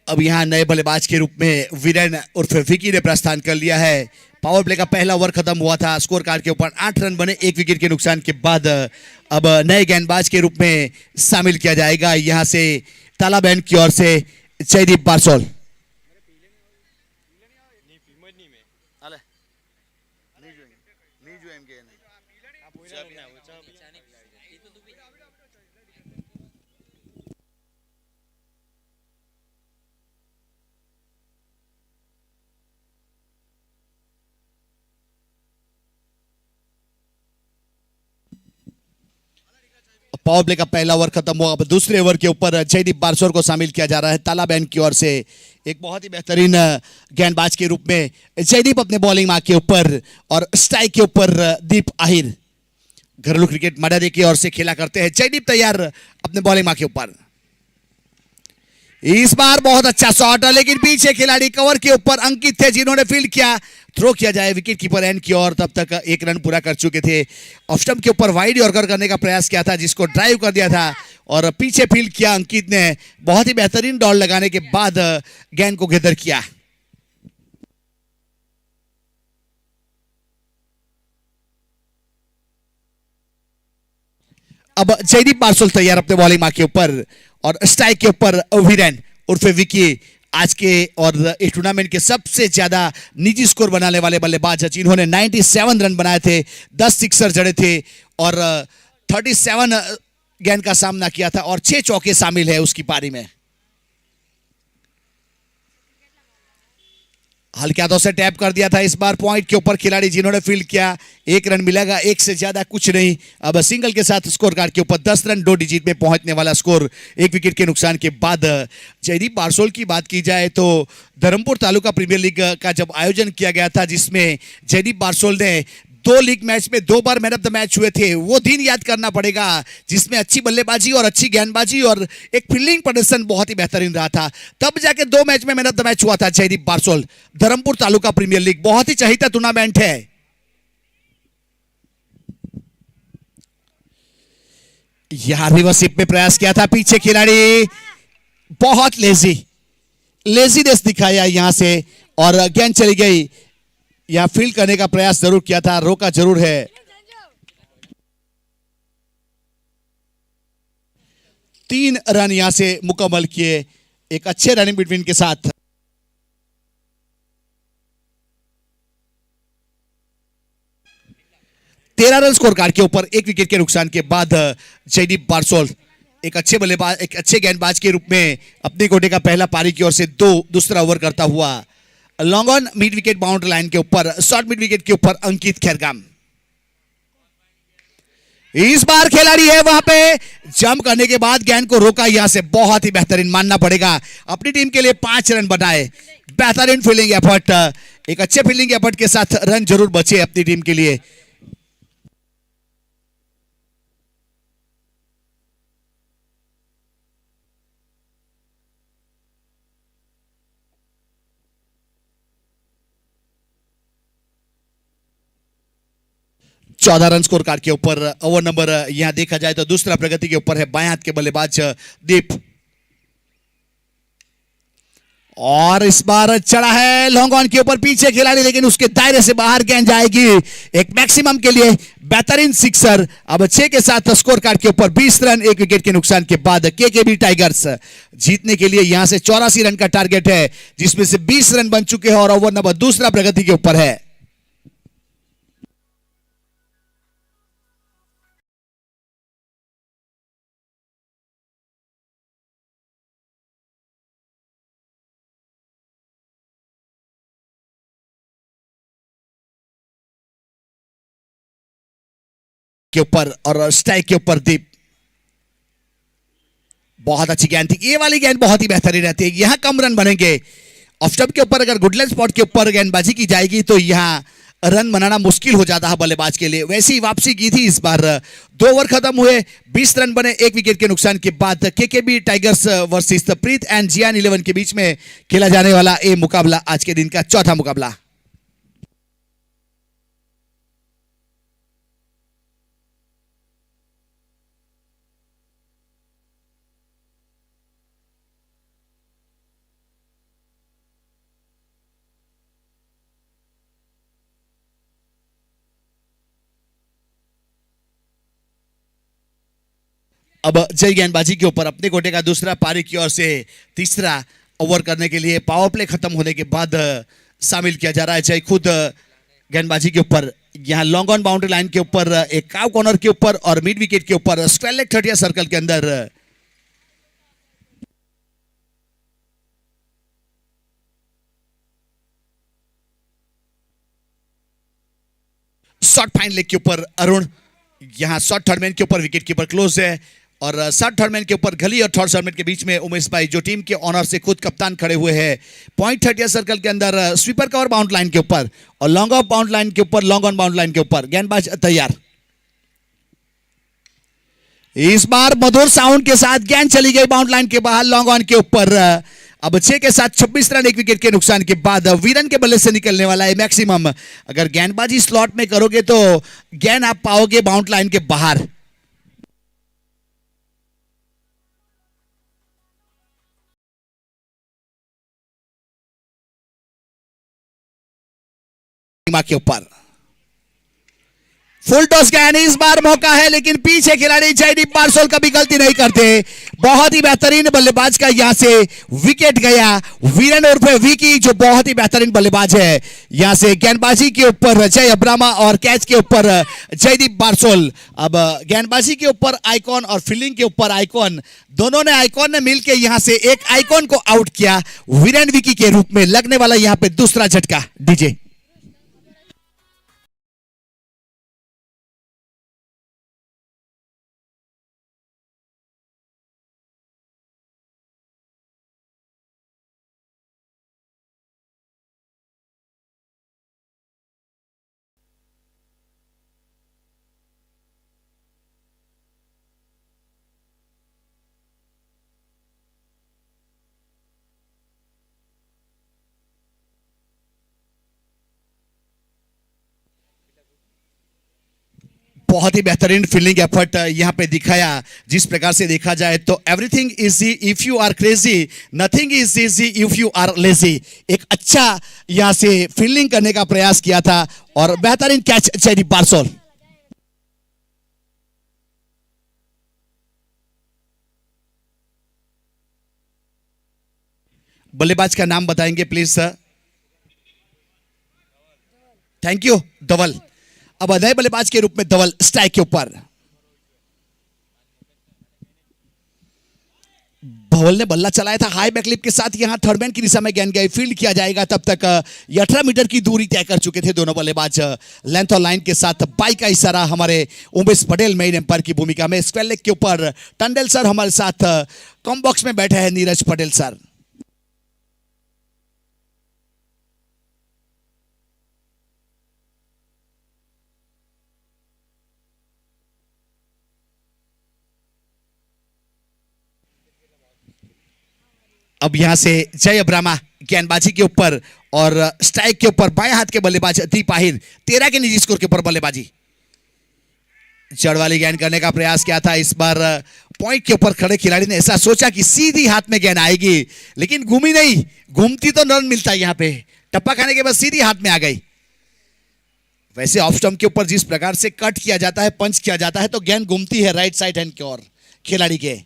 अब यहाँ नए बल्लेबाज के रूप में वीरेन उर्फ विकी ने प्रस्थान कर लिया है। पावर प्ले का पहला ओवर खत्म हुआ था, स्कोर कार्ड के ऊपर 8 रन बने 1 विकेट के नुकसान के बाद। अब नए गेंदबाज के रूप में शामिल किया जाएगा यहाँ से तालाबैंड की ओर से जयदीप बारसोल। पावर प्ले का पहला ओवर खत्म हुआ, अब दूसरे ओवर के ऊपर जयदीप बारसोर को शामिल किया जा रहा है तालाबैंड की ओर से। एक बहुत ही बेहतरीन गेंदबाज के रूप में जयदीप अपने बॉलिंग मार्क के ऊपर और स्ट्राइक के ऊपर दीप आहिर। घरेलू क्रिकेट मडारी की ओर से खेला करते हैं। जयदीप तैयार अपने बॉलिंग मार्क के ऊपर। इस बार बहुत अच्छा शॉट है, लेकिन पीछे खिलाड़ी कवर के ऊपर अंकित थे जिन्होंने फील्ड किया। थ्रो किया जाए विकेट कीपर एंड की ओर, तब तक 1 रन पूरा कर चुके थे। ऑफ स्टंप के ऊपर वाइड यॉर्कर करने का प्रयास किया था, जिसको ड्राइव कर दिया था और पीछे फील्ड किया अंकित ने। बहुत ही बेहतरीन दौड़ लगाने के बाद गेंद को गैदर किया। अब जयदीप बारसोल तैयार अपने बॉलिंग मार्क के ऊपर और स्ट्राइक के ऊपर वीरेन उर्फ विकी, आज के और इस टूर्नामेंट के सबसे ज्यादा निजी स्कोर बनाने वाले बल्लेबाज, जिन्होंने 97 रन बनाए थे, 10 सिक्सर जड़े थे और 37 गेंद का सामना किया था और 6 चौके शामिल है उसकी पारी में। हल्के हाथों से टैप कर दिया था इस बार पॉइंट के ऊपर खिलाड़ी जिन्होंने फील्ड किया। 1 रन मिलेगा, 1 से ज्यादा कुछ नहीं। अब सिंगल के साथ स्कोर कार्ड के ऊपर 10 रन 2 डिजिट में पहुंचने वाला स्कोर 1 विकेट के नुकसान के बाद। जयदीप बारसोल की बात की जाए तो धर्मपुर तालुका प्रीमियर लीग का जब आयोजन किया गया था, जिसमें जयदीप बारसोल ने 2 लीग मैच में 2 बार मैन ऑफ द मैच हुए थे, वो दिन याद करना पड़ेगा जिसमें अच्छी बल्लेबाजी और अच्छी गेंदबाजी और एक फील्डिंग प्रदर्शन बहुत ही बेहतरीन रहा था। तब जाके 2 मैच में मैन ऑफ द मैच हुआ था जयदीप बारसोल। धर्मपुर तालुका प्रीमियर लीग बहुत ही चहीता टूर्नामेंट है। यहां रिवर्सिप में प्रयास किया था, पीछे खिलाड़ी बहुत लेजीनेस दिखाया यहां से और गेंद चली गई। यहां फील्ड करने का प्रयास जरूर किया था, रोका जरूर है। 3 रन यहां से मुकम्मल किए एक अच्छे रनिंग बिटवीन के साथ। तेरह रन स्कोर कार्ड के ऊपर 1 विकेट के नुकसान के बाद जयदीप बारसोल एक अच्छे बल्लेबाज, एक अच्छे गेंदबाज के रूप में अपनी कोटे का पहला पारी की ओर से दूसरा ओवर करता हुआ long on mid wicket boundary line के ऊपर, शॉर्ट मिड विकेट के ऊपर अंकित खैरगाम। इस बार खिलाड़ी है वहां पे जंप करने के बाद गेंद को रोका, यहां से बहुत ही बेहतरीन मानना पड़ेगा। अपनी टीम के लिए 5 रन बनाए, बेहतरीन फील्डिंग एफर्ट, एक अच्छे फील्डिंग एफर्ट के साथ रन जरूर बचे अपनी टीम के लिए। चौदह रन स्कोर कार्ड के ऊपर ओवर नंबर यहां देखा जाए तो दूसरा प्रगति के ऊपर है बाएं हाथ के बल्लेबाज दीप। और इस बार चढ़ा है लॉन्ग ऑन के ऊपर पीछे खिलाड़ी, लेकिन उसके दायरे से बाहर गेंद जाएगी। एक मैक्सिमम के लिए बेहतरीन सिक्सर। अब 6 के साथ स्कोर कार्ड के ऊपर 20 रन 1 विकेट के नुकसान के बाद केकेबी टाइगर्स जीतने के लिए यहां से 84 रन का टारगेट है, जिसमें से 20 रन बन चुके हैं और ओवर नंबर दूसरा प्रगति के ऊपर है। के ऊपर और स्ट्राइक के ऊपर दीप। बहुत अच्छी गेंद थी, ये वाली गेंद बहुत ही बेहतरीन रहती है। यहां कम रन बनेंगे। ऑफ स्टंप के ऊपर अगर गुडलैंड स्पॉट के ऊपर गेंदबाजी की जाएगी तो यहां रन बनाना मुश्किल हो जाता है बल्लेबाज के लिए। वैसी वापसी की थी इस बार। 2 ओवर खत्म हुए, 20 रन बने 1 विकेट के नुकसान के बाद। केकेबी tigers versus Preet and Jiyan 11 के बीच में खेला जाने वाला ये मुकाबला आज के दिन का चौथा मुकाबला। अब जय गेंदबाजी के ऊपर अपने कोटे का दूसरा पारी की ओर से तीसरा ओवर करने के लिए पावर प्ले खत्म होने के बाद शामिल किया जा रहा है। जय खुद गेंदबाजी के ऊपर यहाँ लॉन्ग ऑन बाउंड्री लाइन के ऊपर एक काव कॉर्नर के ऊपर और मिड विकेट के ऊपर स्क्वायर लेग 30 सर्कल के अंदर शॉर्ट फाइन लेग के ऊपर अरुण, यहाँ शॉर्ट थर्ड मैन के ऊपर विकेट कीपर क्लोज है और शॉर्ट थर्ड मैन के ऊपर घली और थर्ड थर्ड मैन के बीच में उमेश भाई जो टीम के ऑनर से खुद कप्तान खड़े हुए हैं। पॉइंट 30 सर्कल के अंदर स्वीपर कवर बाउंड लाइन के ऊपर और लॉन्ग ऑफ बाउंड लाइन के ऊपर लॉन्ग ऑन बाउंड लाइन के ऊपर गेंदबाज तैयार। इस बार मधुर साउंड के साथ गेंद चली गई बाउंड लाइन के बाहर लॉन्ग ऑन के ऊपर। अब 6 के साथ 26 रन एक विकेट के नुकसान के बाद वीरन के बल्ले से निकलने वाला है मैक्सिमम। अगर गेंदबाजी स्लॉट में करोगे तो गेंद आप पाओगे बाउंड लाइन के बाहर। के ऊपर फुल टॉस गेंद, इस बार मौका है लेकिन पीछे खिलाड़ी जयदीप पार्सोल कभी गलती नहीं करते। बहुत ही बेहतरीन बल्लेबाज का यहां से विकेट गया। वीरन उर्फ विकी जो बहुत ही बेहतरीन बल्लेबाज है, यहां से गेंदबाजी के ऊपर जय अब्रामा और कैच के ऊपर जयदीप पार्सोल। अब गेंदबाजी के ऊपर आइकॉन और फील्डिंग के ऊपर आइकॉन, दोनों ने आइकॉन ने मिलकर यहां से एक आइकॉन को आउट किया वीरन विकी के रूप में। लगने वाला यहां पे दूसरा झटका डीजे। बहुत ही बेहतरीन फील्डिंग एफर्ट यहां पे दिखाया। जिस प्रकार से देखा जाए तो everything easy if you are crazy, nothing is easy if you are lazy. एक अच्छा यहां से फील्डिंग करने का प्रयास किया था और बेहतरीन कैच जयदीप पार्सोल। बल्लेबाज का नाम बताएंगे प्लीज सर। थैंक यू धवल। अब नए बल्लेबाज के रूप में धवल स्ट्राइक के ऊपर। धवल ने बल्ला चलाया था हाई बैकलिप के साथ, यहां थर्ड मैन की दिशा में गेंद गई, फील्ड किया जाएगा। तब तक 18 मीटर की दूरी तय कर चुके थे दोनों बल्लेबाज लेंथ और लाइन के साथ। बाई का इशारा हमारे उमेश पटेल मेन एम्पायर की भूमिका में। स्क्वायर लेग के ऊपर टंडल सर हमारे साथ कॉम बॉक्स में बैठे हैं नीरज पटेल सर। अब यहां से जय अब्रामा गेंदबाजी के ऊपर और स्ट्राइक के ऊपर बाएं हाथ के बल्लेबाज दीप आहिर 13 के निजी स्कोर के ऊपर बल्लेबाजी। जड़ वाली गेंद करने का प्रयास किया था। इस बार पॉइंट के ऊपर खड़े खिलाड़ी ने ऐसा सोचा कि सीधी हाथ में गेंद आएगी, लेकिन घूमी नहीं, घूमती तो रन मिलता है। यहां पे टप्पा खाने के बाद सीधी हाथ में आ गई। वैसे ऑफ स्टंप के ऊपर जिस प्रकार से कट किया जाता है, पंच किया जाता है, तो गेंद घूमती है राइट साइड हैंड की ओर खिलाड़ी के।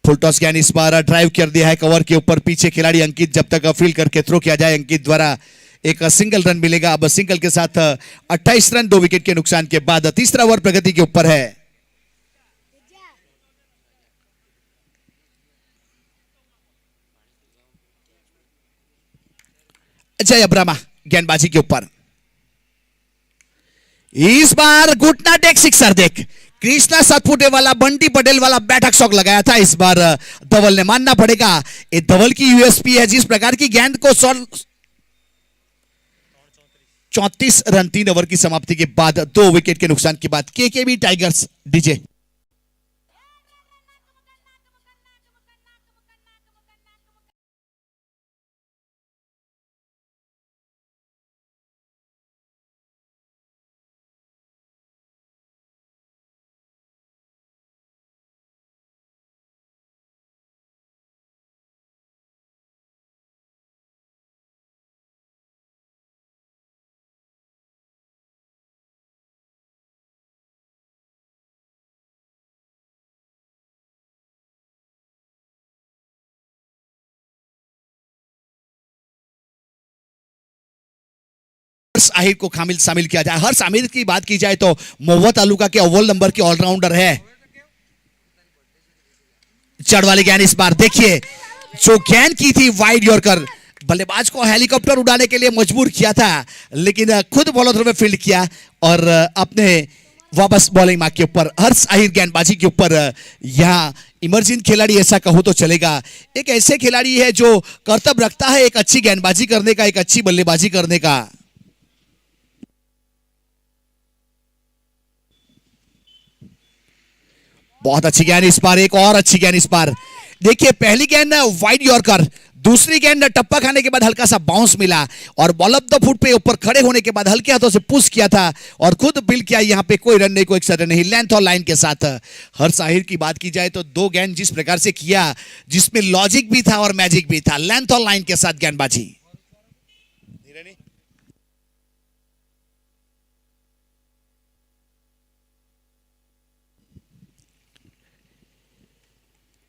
फुल टॉस गेंद इस बार ड्राइव कर दिया है कवर के ऊपर। पीछे खिलाड़ी अंकित जब तक फील्ड करके थ्रो किया जाए, अंकित द्वारा एक सिंगल रन मिलेगा। अब सिंगल के साथ 28 रन 2 विकेट के नुकसान के बाद तीसरा ओवर प्रगति के ऊपर है। जय अब्रामा गेंदबाजी के ऊपर। इस बार घुटना टेक सिक्सर देख, कृष्णा सातपुते वाला बंटी पटेल वाला बैठक शॉट लगाया था। इस बार धवल ने मानना पड़ेगा, ये धवल की यूएसपी है। जिस प्रकार की गेंद को 34 रन 3 ओवर की समाप्ति के बाद 2 विकेट के नुकसान के बाद केकेबी टाइगर्स डीजे। हर्ष आहिर को शामिल किया जाए। हर्ष आहिर की बात की जाए तो महुआ तालुका के अव्वल नंबर के ऑलराउंडर है। चढ़ वाली गेंद इस बार देखिए, जो गेंद की थी वाइड यॉर्कर, बल्लेबाज को हेलीकॉप्टर उड़ाने के लिए मजबूर किया था, लेकिन खुद बॉलर में फील्ड किया और अपने वापस बॉलिंग मार्क के ऊपर हर्ष आहिर गेंदबाजी के ऊपर। यहां इमर्जिंग खिलाड़ी ऐसा कहूं तो चलेगा, एक ऐसे खिलाड़ी है जो कर्तव्य रखता है एक अच्छी गेंदबाजी करने का, एक अच्छी बल्लेबाजी करने का। बहुत अच्छी गेंद इस बार, एक और अच्छी गेंद इस बार। देखिए पहली गेंद वाइड यॉर्कर, दूसरी गेंद टप्पा खाने के बाद हल्का सा बाउंस मिला और बॉल ऑफ द फुट पे ऊपर खड़े होने के बाद हल्के हाथों से पुश किया था और खुद बिल किया। यहां पे कोई रन नहीं, कोई एक्स्ट्रा नहीं, लेंथ और लाइन के साथ। हर्ष आहिर की बात की जाए तो दो गेंद जिस प्रकार से किया, जिसमें लॉजिक भी था और मैजिक भी था, लेंथ और लाइन के साथ गेंदबाजी।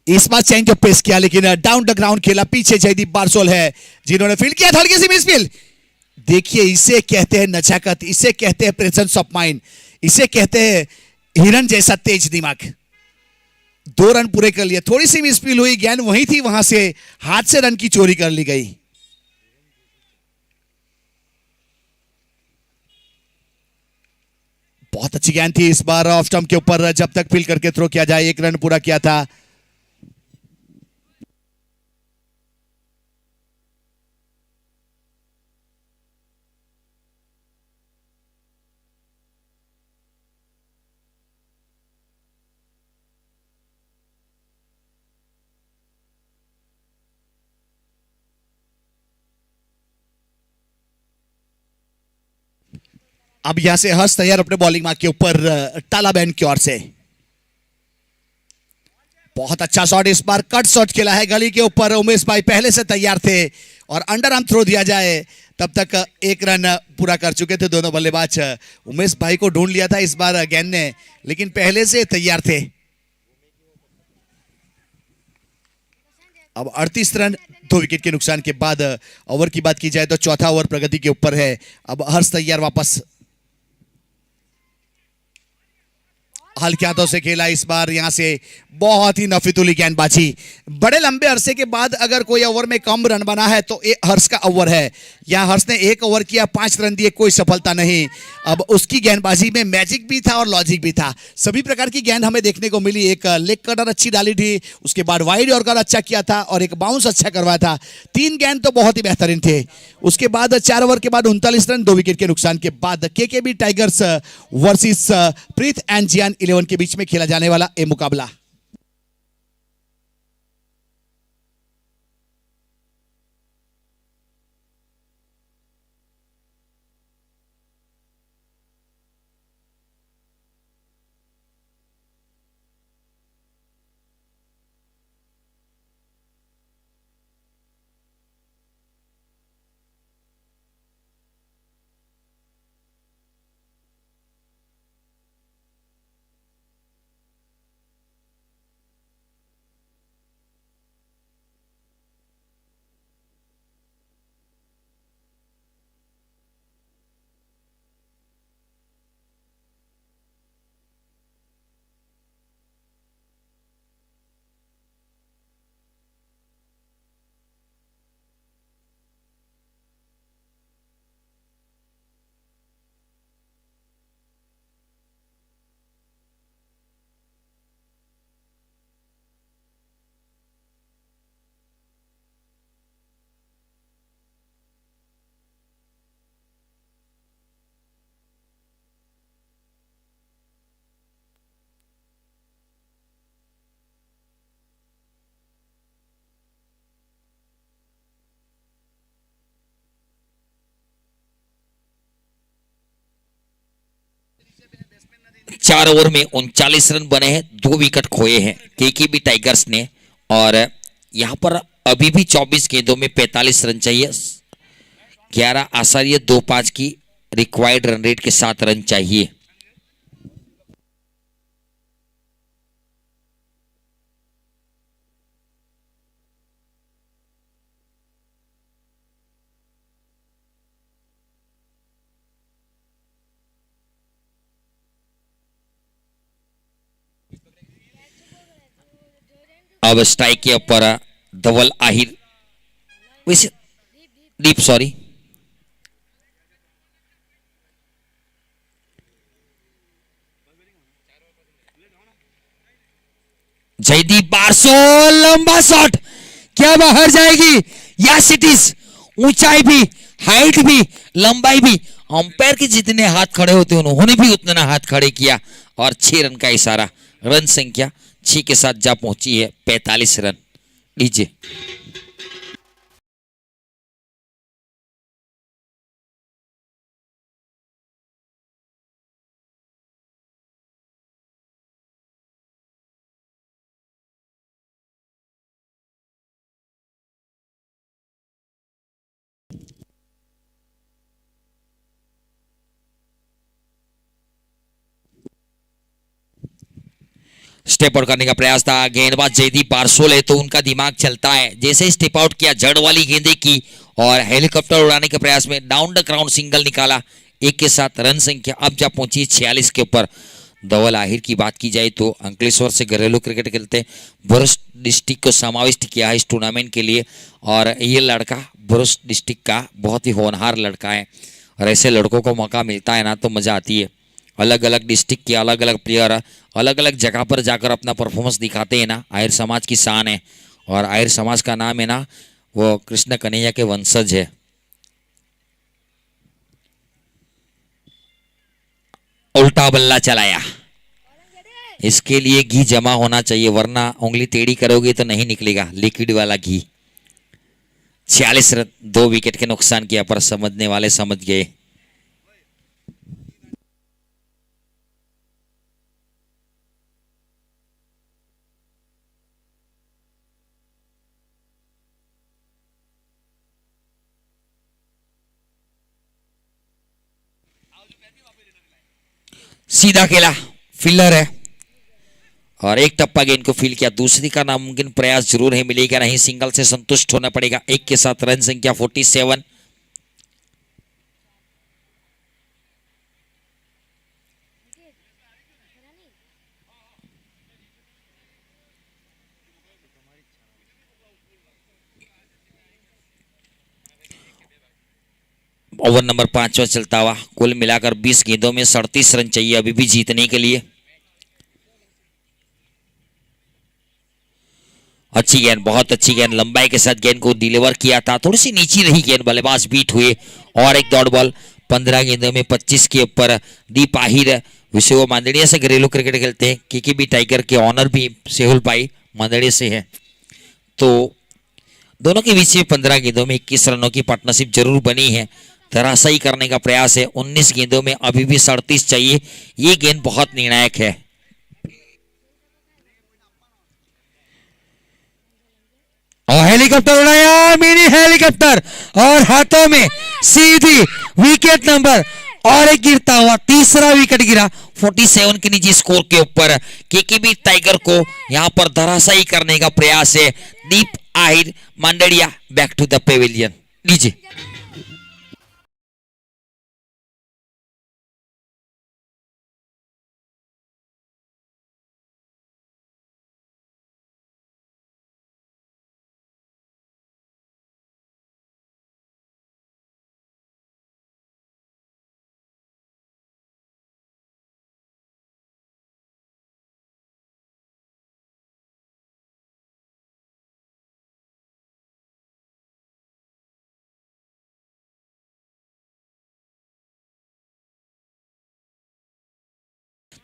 इस बार चेंज ऑफ पेस किया, लेकिन डाउन द ग्राउंड खेला। पीछे जयदीप बारसोल है जिन्होंने फील्ड किया, हल्की सी मिस फील्ड। देखिए इसे कहते हैं नचाकत, इसे कहते हैं प्रेजेंस ऑफ माइंड, इसे कहते हैं हिरन जैसा तेज दिमाग। 2 रन पूरे कर लिए, थोड़ी सी मिस फील्ड हुई, गेंद वहीं थी, वहां से हाथ से रन की चोरी कर ली गई। बहुत अच्छी गेंद थी इस बार ऑफ स्टंप के ऊपर, जब तक फील्ड करके थ्रो किया जाए। 1 रन पूरा किया था। अब यहां से हर्ष तैयार अपने बॉलिंग मार्क के ऊपर, टाला बैंड की ओर से। बहुत अच्छा शॉट इस बार, कट शॉट खेला है गली के ऊपर। उमेश भाई पहले से तैयार थे और अंडर आर्म थ्रो दिया जाए तब तक 1 रन पूरा कर चुके थे दोनों बल्लेबाज। उमेश भाई को ढूंढ लिया था इस बार गेंद ने, लेकिन पहले से तैयार थे। अब 38 रन 2 विकेट के नुकसान के बाद। ओवर की बात की जाए तो चौथा ओवर प्रगति के ऊपर है। अब हर्ष तैयार वापस, हल्के हाथों से खेला इस बार। यहां से बहुत ही नफीतुली गेंदबाजी। बड़े लंबे अरसे के बाद अगर कोई ओवर में कम रन बना है तो हर्ष का ओवर है। यहां हर्ष ने 1 ओवर किया, 5 रन दिए, कोई सफलता नहीं। अब उसकी गेंदबाजी में मैजिक भी था और लॉजिक भी था, सभी प्रकार की गेंद हमें देखने को मिली। एक लेग कटर अच्छी डाली थी, उसके बाद वाइड यॉर्कर अच्छा किया था और एक बाउंस अच्छा करवाया था। 3 गेंद तो बहुत ही बेहतरीन थे। उसके बाद 4 ओवर के बाद 39 रन 2 विकेट के नुकसान के बाद केकेबी tigers versus Preet and Jiyan 11 के बीच में खेला जाने वाला ये मुकाबला। चार ओवर में 39 रन बने हैं, 2 विकेट खोए हैं केकेबी टाइगर्स ने। और यहाँ पर अभी भी 24 गेंदों में 45 रन चाहिए। 11.25 की रिक्वायर्ड रन रेट के 7 रन चाहिए। अब स्ट्राइक के ऊपर धवल आहिर, वैसे डीप, सॉरी, जयदीप बारसो, लंबा शॉट, क्या बाहर जाएगी? Yes it is. ऊंचाई भी, हाइट भी, लंबाई भी, अंपायर के जितने हाथ खड़े होते उन्होंने भी उतना हाथ खड़े किया और 6 रन का इशारा। रन संख्या 6 के साथ जा पहुंची है 45 रन। लीजिए स्टेप आउट करने का प्रयास था, गेंदबाज जयदीप बारसोल है तो उनका दिमाग चलता है। जैसे स्टेप आउट किया, जड़ वाली गेंदे की और हेलीकॉप्टर उड़ाने के प्रयास में डाउन द ग्राउंड सिंगल निकाला। 1 के साथ रन संख्या अब जा पहुंची 46 के ऊपर। धवल आहिर की बात की जाए तो अंकलेश्वर से घरेलू क्रिकेट खेलते भरूच डिस्ट्रिक्ट को समाविष्ट किया है इस टूर्नामेंट के लिए। और ये लड़का भरूच डिस्ट्रिक्ट का बहुत ही होनहार लड़का है और ऐसे लड़कों को मौका मिलता है ना तो मज़ा आती है। अलग अलग डिस्ट्रिक्ट के अलग अलग प्लेयर अलग अलग जगह पर जाकर अपना परफॉर्मेंस दिखाते हैं ना, आहिर समाज की शान है। और आहिर समाज का नाम है ना वो कृष्ण कन्हैया के वंशज है। उल्टा बल्ला चलाया, इसके लिए घी जमा होना चाहिए वरना उंगली टेढ़ी करोगे तो नहीं निकलेगा लिक्विड वाला घी। 46 रन, 2 विकेट के नुकसान किया पर समझने वाले समझ गए। सीधा खेला, फील्डर है और एक टप्पा गेंद को फील किया। दूसरी का नामुमकिन प्रयास जरूर है, मिलेगा नहीं, सिंगल से संतुष्ट होना पड़ेगा। 1 के साथ रन संख्या 47। ओवर नंबर 5 चलता हुआ, कुल मिलाकर 20 गेंदों में 37 रन चाहिए अभी भी जीतने के लिए। अच्छी गेंद, बहुत अच्छी गेंद, लंबाई के साथ गेंद को डिलीवर किया था, थोड़ी सी नीची रही गेंद, बल्लेबाज बीट हुए। और एक डॉट बॉल, 15 गेंदों में 25 के ऊपर। दीप आहिर वैसे वो मांदेड़िया से घरेलू क्रिकेट खेलते हैं, केकेबी टाइगर के ऑनर भी सेहुल भाई मांदेड़िया से है। तो दोनों के बीच में 15 गेंदों में 21 रनों की पार्टनरशिप जरूर बनी है। धराशायी करने का प्रयास है। 19 गेंदों में अभी भी 37 चाहिए। ये गेंद बहुत निर्णायक है। और हेलीकॉप्टर उड़ाया, मिनी हेलीकॉप्टर और हाथों में सीधी विकेट नंबर और एक गिरता हुआ तीसरा विकेट गिरा 47 के निजी स्कोर के ऊपर। केकेबी टाइगर को यहां पर धराशायी करने का प्रयास है। Deep Ahir Mandadiya back to the pavilion. लीजिए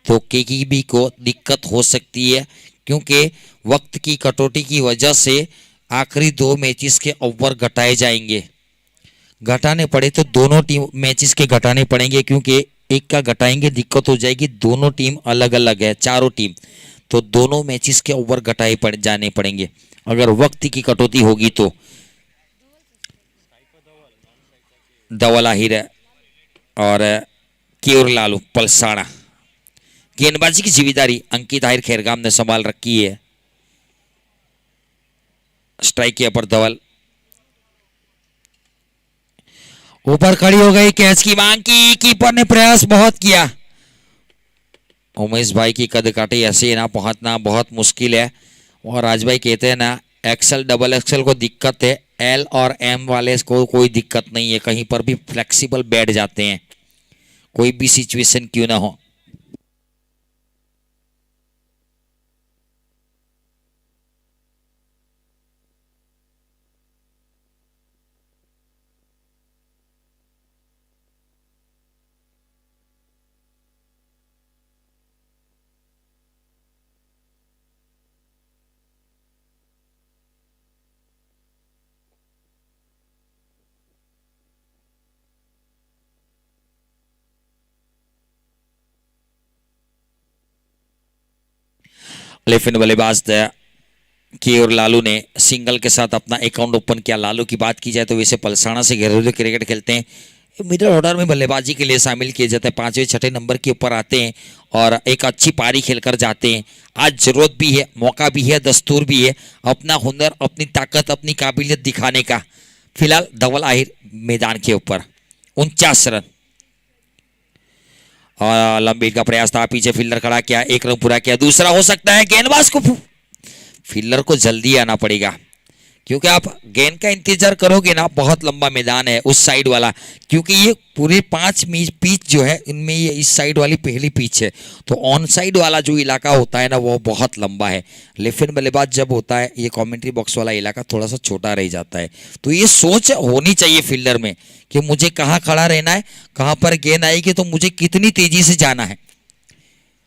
तो केकेबी को दिक्कत हो सकती है क्योंकि वक्त की कटौती की वजह से आखिरी 2 मैचेस के ओवर घटाए जाएंगे। घटाने पड़े तो दोनों टीम मैचेस के घटाने पड़ेंगे क्योंकि एक का घटाएंगे दिक्कत हो जाएगी। दोनों टीम अलग अलग है, चारों टीम, तो दोनों मैचेस के ओवर घटाए जाने पड़ेंगे अगर वक्त की कटौती होगी तो। धवल आहिर और केयूर लालू पलसाना। गेंदबाजी की जिम्मेदारी अंकित आहिर खैरगाम ने संभाल रखी है। स्ट्राइक किया पर धवल ऊपर खड़ी हो गई, कैच की मांग की, कीपर ने प्रयास बहुत किया। उमेश भाई की कद काटे ऐसे ना पहुंचना बहुत मुश्किल है और राज भाई कहते हैं ना, एक्सल डबल एक्सल को दिक्कत है, एल और एम वाले को कोई दिक्कत नहीं है, कहीं पर भी फ्लेक्सिबल बैठ जाते हैं, कोई भी सिचुएशन क्यों ना हो। लेफ्ट बल्लेबाज की और लालू ने सिंगल के साथ अपना अकाउंट ओपन किया। लालू की बात की जाए तो वैसे पलसाना से घरेलू क्रिकेट खेलते हैं, मिडिल ऑर्डर में बल्लेबाजी के लिए शामिल किए जाते हैं, 5वें 6ठे नंबर के ऊपर आते हैं और एक अच्छी पारी खेलकर जाते हैं। आज जरूरत भी है, मौका भी है, दस्तूर भी है अपना हुनर, अपनी ताकत, अपनी काबिलियत दिखाने का। फिलहाल धवल आहिर मैदान के ऊपर 49 रन और लंबी का प्रयास था, पीछे फील्डर खड़ा किया, एक रन पूरा किया, दूसरा हो सकता है, गेंदबाज को फील्डर को जल्दी आना पड़ेगा क्योंकि आप गेंद का इंतजार करोगे ना, बहुत लंबा मैदान है उस साइड वाला, क्योंकि ये पूरे 5 पिच जो है इनमें ये इस साइड वाली पहली पिच है, तो ऑन साइड वाला जो इलाका होता है ना वो बहुत लंबा है। लेफ्ट हैंड बल्लेबाज जब होता है ये कमेंट्री बॉक्स वाला इलाका थोड़ा सा छोटा रह जाता है, तो ये सोच होनी चाहिए फील्डर में कि मुझे कहाँ खड़ा रहना है, कहाँ पर गेंद आएगी तो मुझे कितनी तेजी से जाना है।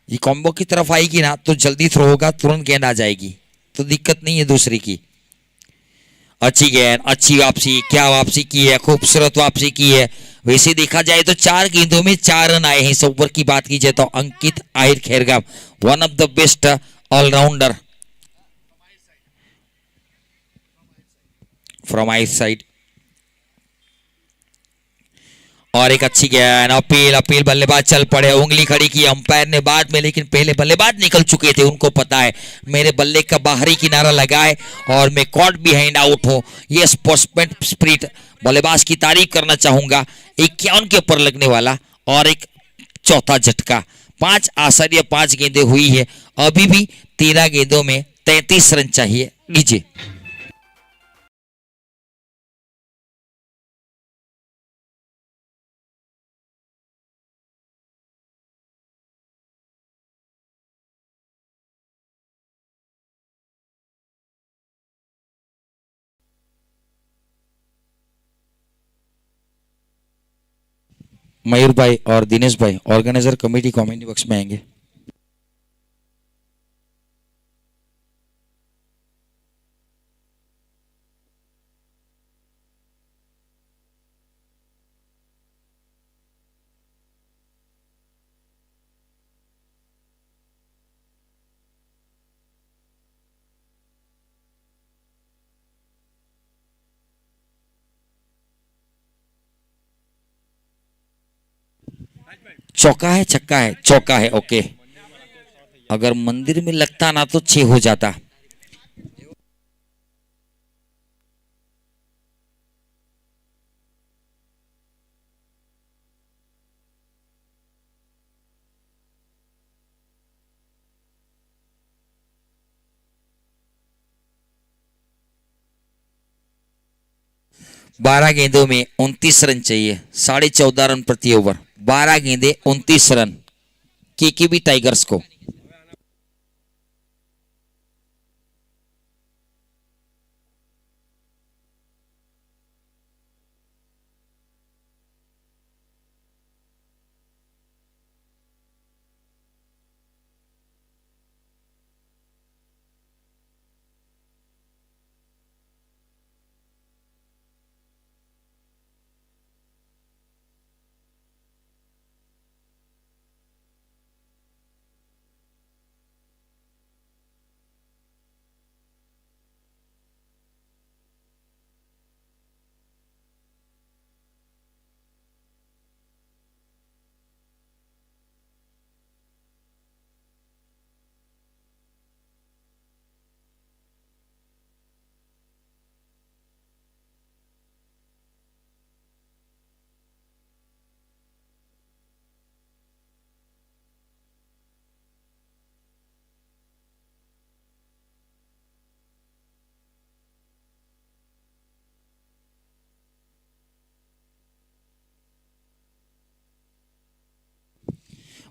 ये कॉम्बो की तरफ आएगी ना तो जल्दी थ्रो होगा, तुरंत गेंद आ जाएगी, तो दिक्कत नहीं है दूसरी की। अच्छी गेंद, अच्छी वापसी, क्या वापसी की है, खूबसूरत वापसी की है। वैसे देखा जाए तो 4 गेंदों में 4 रन आए हैं। इस ओवर की बात की जाए तो Ankit Ahir Khergam one of the best all-rounder from आइट साइड। और एक अच्छी गेंद, अपील अपील, बल्लेबाज चल पड़े, उंगली खड़ी की अंपायर ने बाद में, लेकिन पहले बल्लेबाज निकल चुके थे, उनको पता है मेरे बल्ले का बाहरी किनारा लगा है और मैं कॉट बिहाइंड आउट हूं। ये स्पोर्ट्समैन स्पिरिट बल्लेबाज की तारीफ करना चाहूंगा। 51 के ऊपर लगने वाला और एक चौथा झटका, 5 आसानी 5 गेंदें हुई है, अभी भी 13 गेंदों में 33 रन चाहिए। लीजिए मयूर भाई और दिनेश भाई ऑर्गेनाइजर कमेटी कमेंट बॉक्स में आएंगे। चौका है, छक्का है, चौका है, ओके। अगर मंदिर में लगता ना तो 6 हो जाता। बारह गेंदों में 29 रन चाहिए, 14.5 रन प्रति ओवर, 12 गेंदे 29 रन केकेबी टाइगर्स को।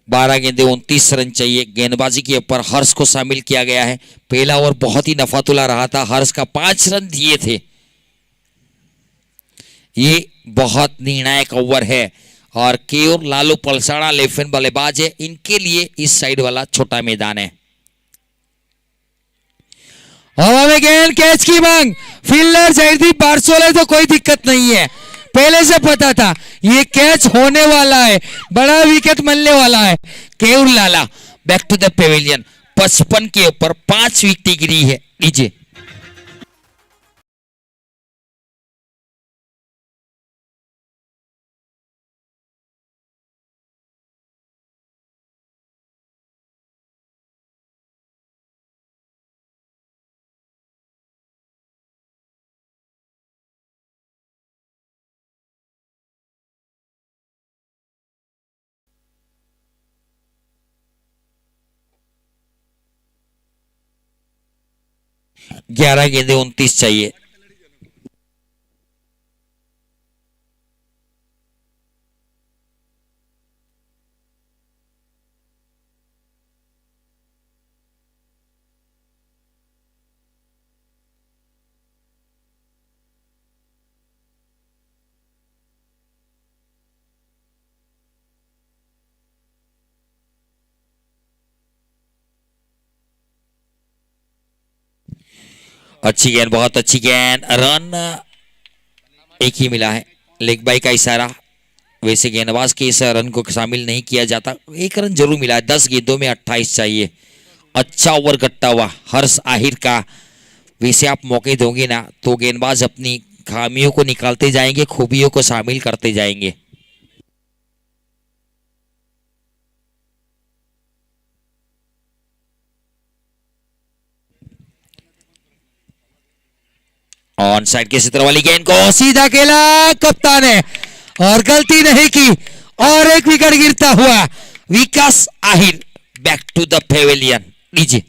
12 गेंदे 29 रन चाहिए। गेंदबाजी के ऊपर हर्ष को शामिल किया गया है। पहला ओवर बहुत ही नफातुला रहा था, हर्ष का 5 रन दिए थे। ये बहुत निर्णायक ओवर है और केयूर लालू पलसाड़ा लेफ्ट हैंड बल्लेबाज है, इनके लिए इस साइड वाला छोटा मैदान है। हवा में गेंद, कैच की मांग, फील्डर जयदीप बारसोले तो कोई दिक्कत नहीं है, पहले से पता था ये कैच होने वाला है, बड़ा विकेट मिलने वाला है। केयूर लाला बैक टू द पेविलियन, 55 के ऊपर 5 विकेट गिरी है। लीजिए ग्यारह गेंदे 29 चाहिए। अच्छी गेंद, बहुत अच्छी गेंद, रन एक ही मिला है, लेग बाई का इशारा। वैसे गेंदबाज के इस रन को शामिल नहीं किया जाता, एक रन जरूर मिला है। 10 गेंदों में 28 चाहिए। अच्छा ओवर कट्टा हुआ हर्ष आहिर का। वैसे आप मौके दोगे ना तो गेंदबाज अपनी खामियों को निकालते जाएंगे, खूबियों को शामिल करते जाएंगे। ऑन साइड के क्षेत्र वाली गेंद को सीधा खेला कप्तान ने और गलती नहीं की और एक विकेट गिरता हुआ Vikas Ahir back to the pavilion. लीजिए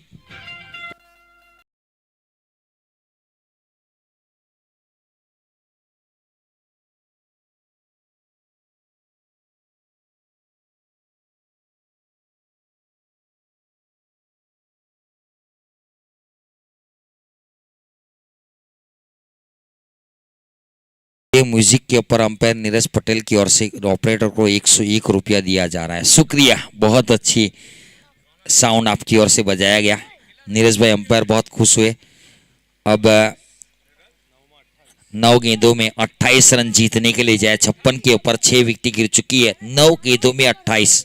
ये म्यूजिक के ऊपर अंपायर नीरज पटेल की ओर से ऑपरेटर को 101 रुपया दिया जा रहा है। शुक्रिया, बहुत अच्छी साउंड आपकी ओर से बजाया गया। नीरज भाई अंपायर बहुत खुश हुए। अब 9 गेंदों में 28 रन जीतने के लिए जाए। 56 के ऊपर 6 विकेट गिर चुकी है। 9 गेंदों में 28।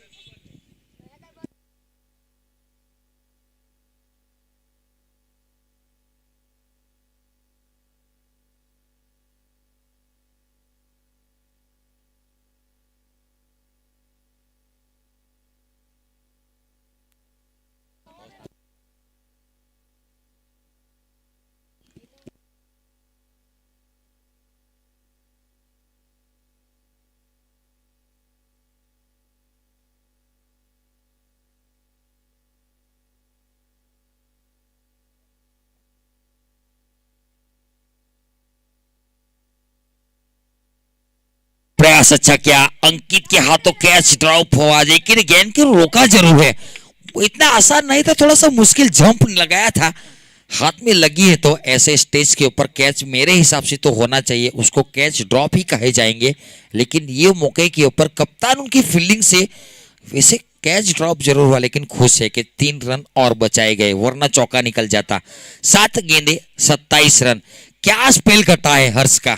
प्रयास अच्छा किया, अंकित के हाथों कैच ड्रॉप हुआ, लेकिन गेंद को रोका जरूर है। वो इतना आसान नहीं था, थोड़ा सा मुश्किल जंप लगाया था, हाथ में लगी है। तो ऐसे स्टेज के ऊपर कैच मेरे हिसाब से तो होना चाहिए, उसको कैच ड्रॉप ही कहे जाएंगे। लेकिन ये मौके के ऊपर कप्तान उनकी फील्डिंग से वैसे कैच ड्रॉप जरूर हुआ, लेकिन खुश है कि 3 रन और बचाए गए, वरना चौका निकल जाता। 7 गेंदे 27 रन। क्या स्पेल कटा है हर्ष का।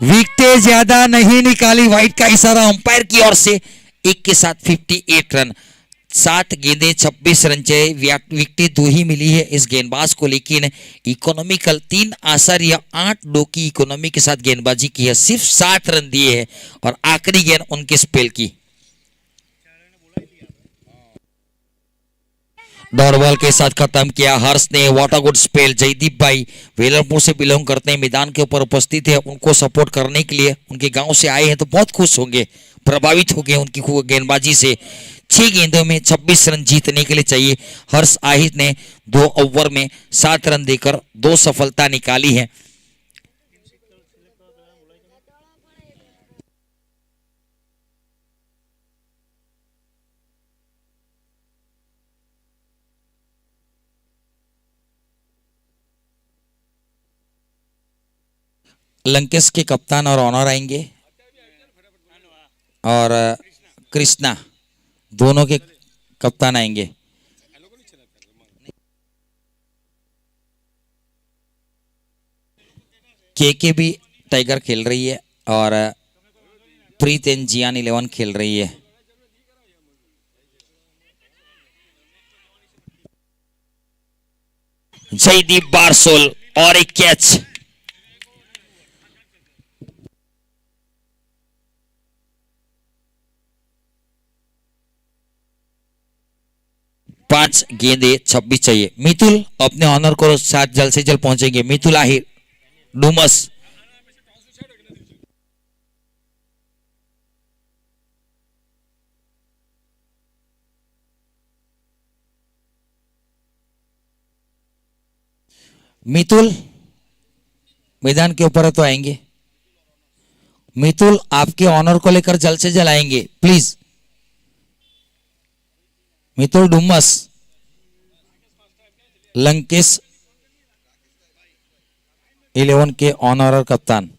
विकेटें ज्यादा नहीं निकाली, वाइट का इशारा अंपायर की ओर से। एक के साथ 58 रन। 7 गेंदे 26 रन चाहिए। विकेट 2 ही मिली है इस गेंदबाज को, लेकिन इकोनॉमिकल 3 आसर या 8 डो की इकोनॉमी के साथ गेंदबाजी की है। सिर्फ 7 रन दिए हैं और आखिरी गेंद उनके स्पेल की। डॉट बॉल के साथ खत्म किया हर्ष ने। What a good spell. Jaydeep भाई वेलरपुर से बिलोंग करते हैं, मैदान के ऊपर उपस्थित है, उनको सपोर्ट करने के लिए उनके गांव से आए हैं, तो बहुत खुश होंगे, प्रभावित हो गए उनकी गेंदबाजी से। 6 गेंदों में 26 रन जीतने के लिए चाहिए। हर्ष आहिर ने 2 ओवर में 7 रन देकर 2 सफलता निकाली है। लंकेश के कप्तान और ऑनर आएंगे और कृष्णा दोनों के कप्तान आएंगे। के भी टाइगर खेल रही है और प्रीत एंड जियान 11 खेल रही है। जयदीप बारसोल और एक कैच। पांच गेंदे 26 चाहिए। मितुल अपने ऑनर को साथ जल्द से जल्द पहुंचेंगे। मितुल आहिर, डूमस, मितुल मैदान के ऊपर है तो आएंगे। मितुल आपके ऑनर को लेकर जल्द से जल्द आएंगे प्लीज। मितुल, डुमस, लंकेश 11 के ऑनर और कप्तान।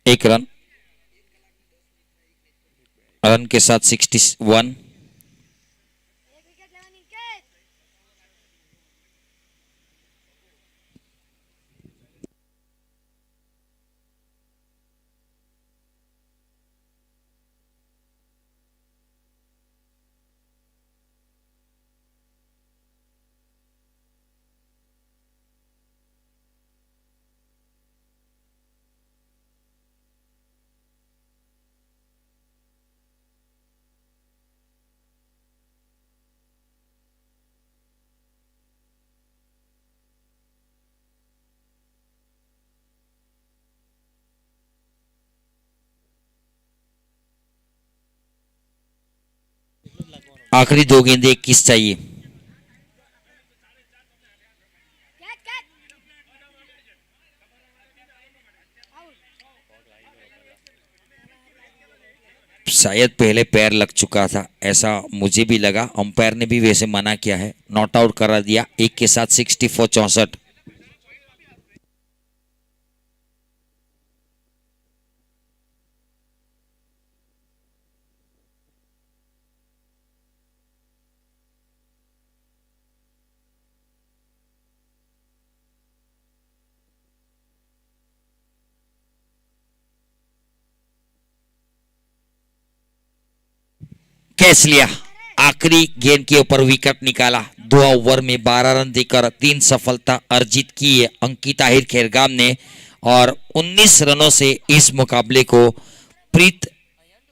एक रन, रन के साथ 61। आखिरी दो गेंदे 21 चाहिए। शायद पहले पैर लग चुका था, ऐसा मुझे भी लगा। अंपायर ने भी वैसे मना किया है, नॉट आउट करा दिया। एक के साथ 64 64। कैच लिया, आखिरी गेंद के ऊपर विकेट निकाला। 2 ओवर में 12 रन देकर 3 सफलता अर्जित की है अंकित आहिर खेरगाम ने और 19 रनों से इस मुकाबले को प्रीत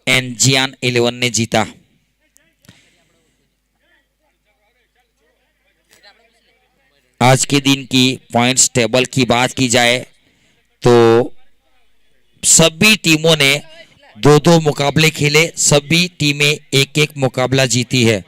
एंड जियान 11 ने जीता। आज के दिन की पॉइंट्स टेबल की बात की जाए तो सभी टीमों ने 2-2 मुकाबले खेले, सभी टीमें एक एक मुकाबला जीती है।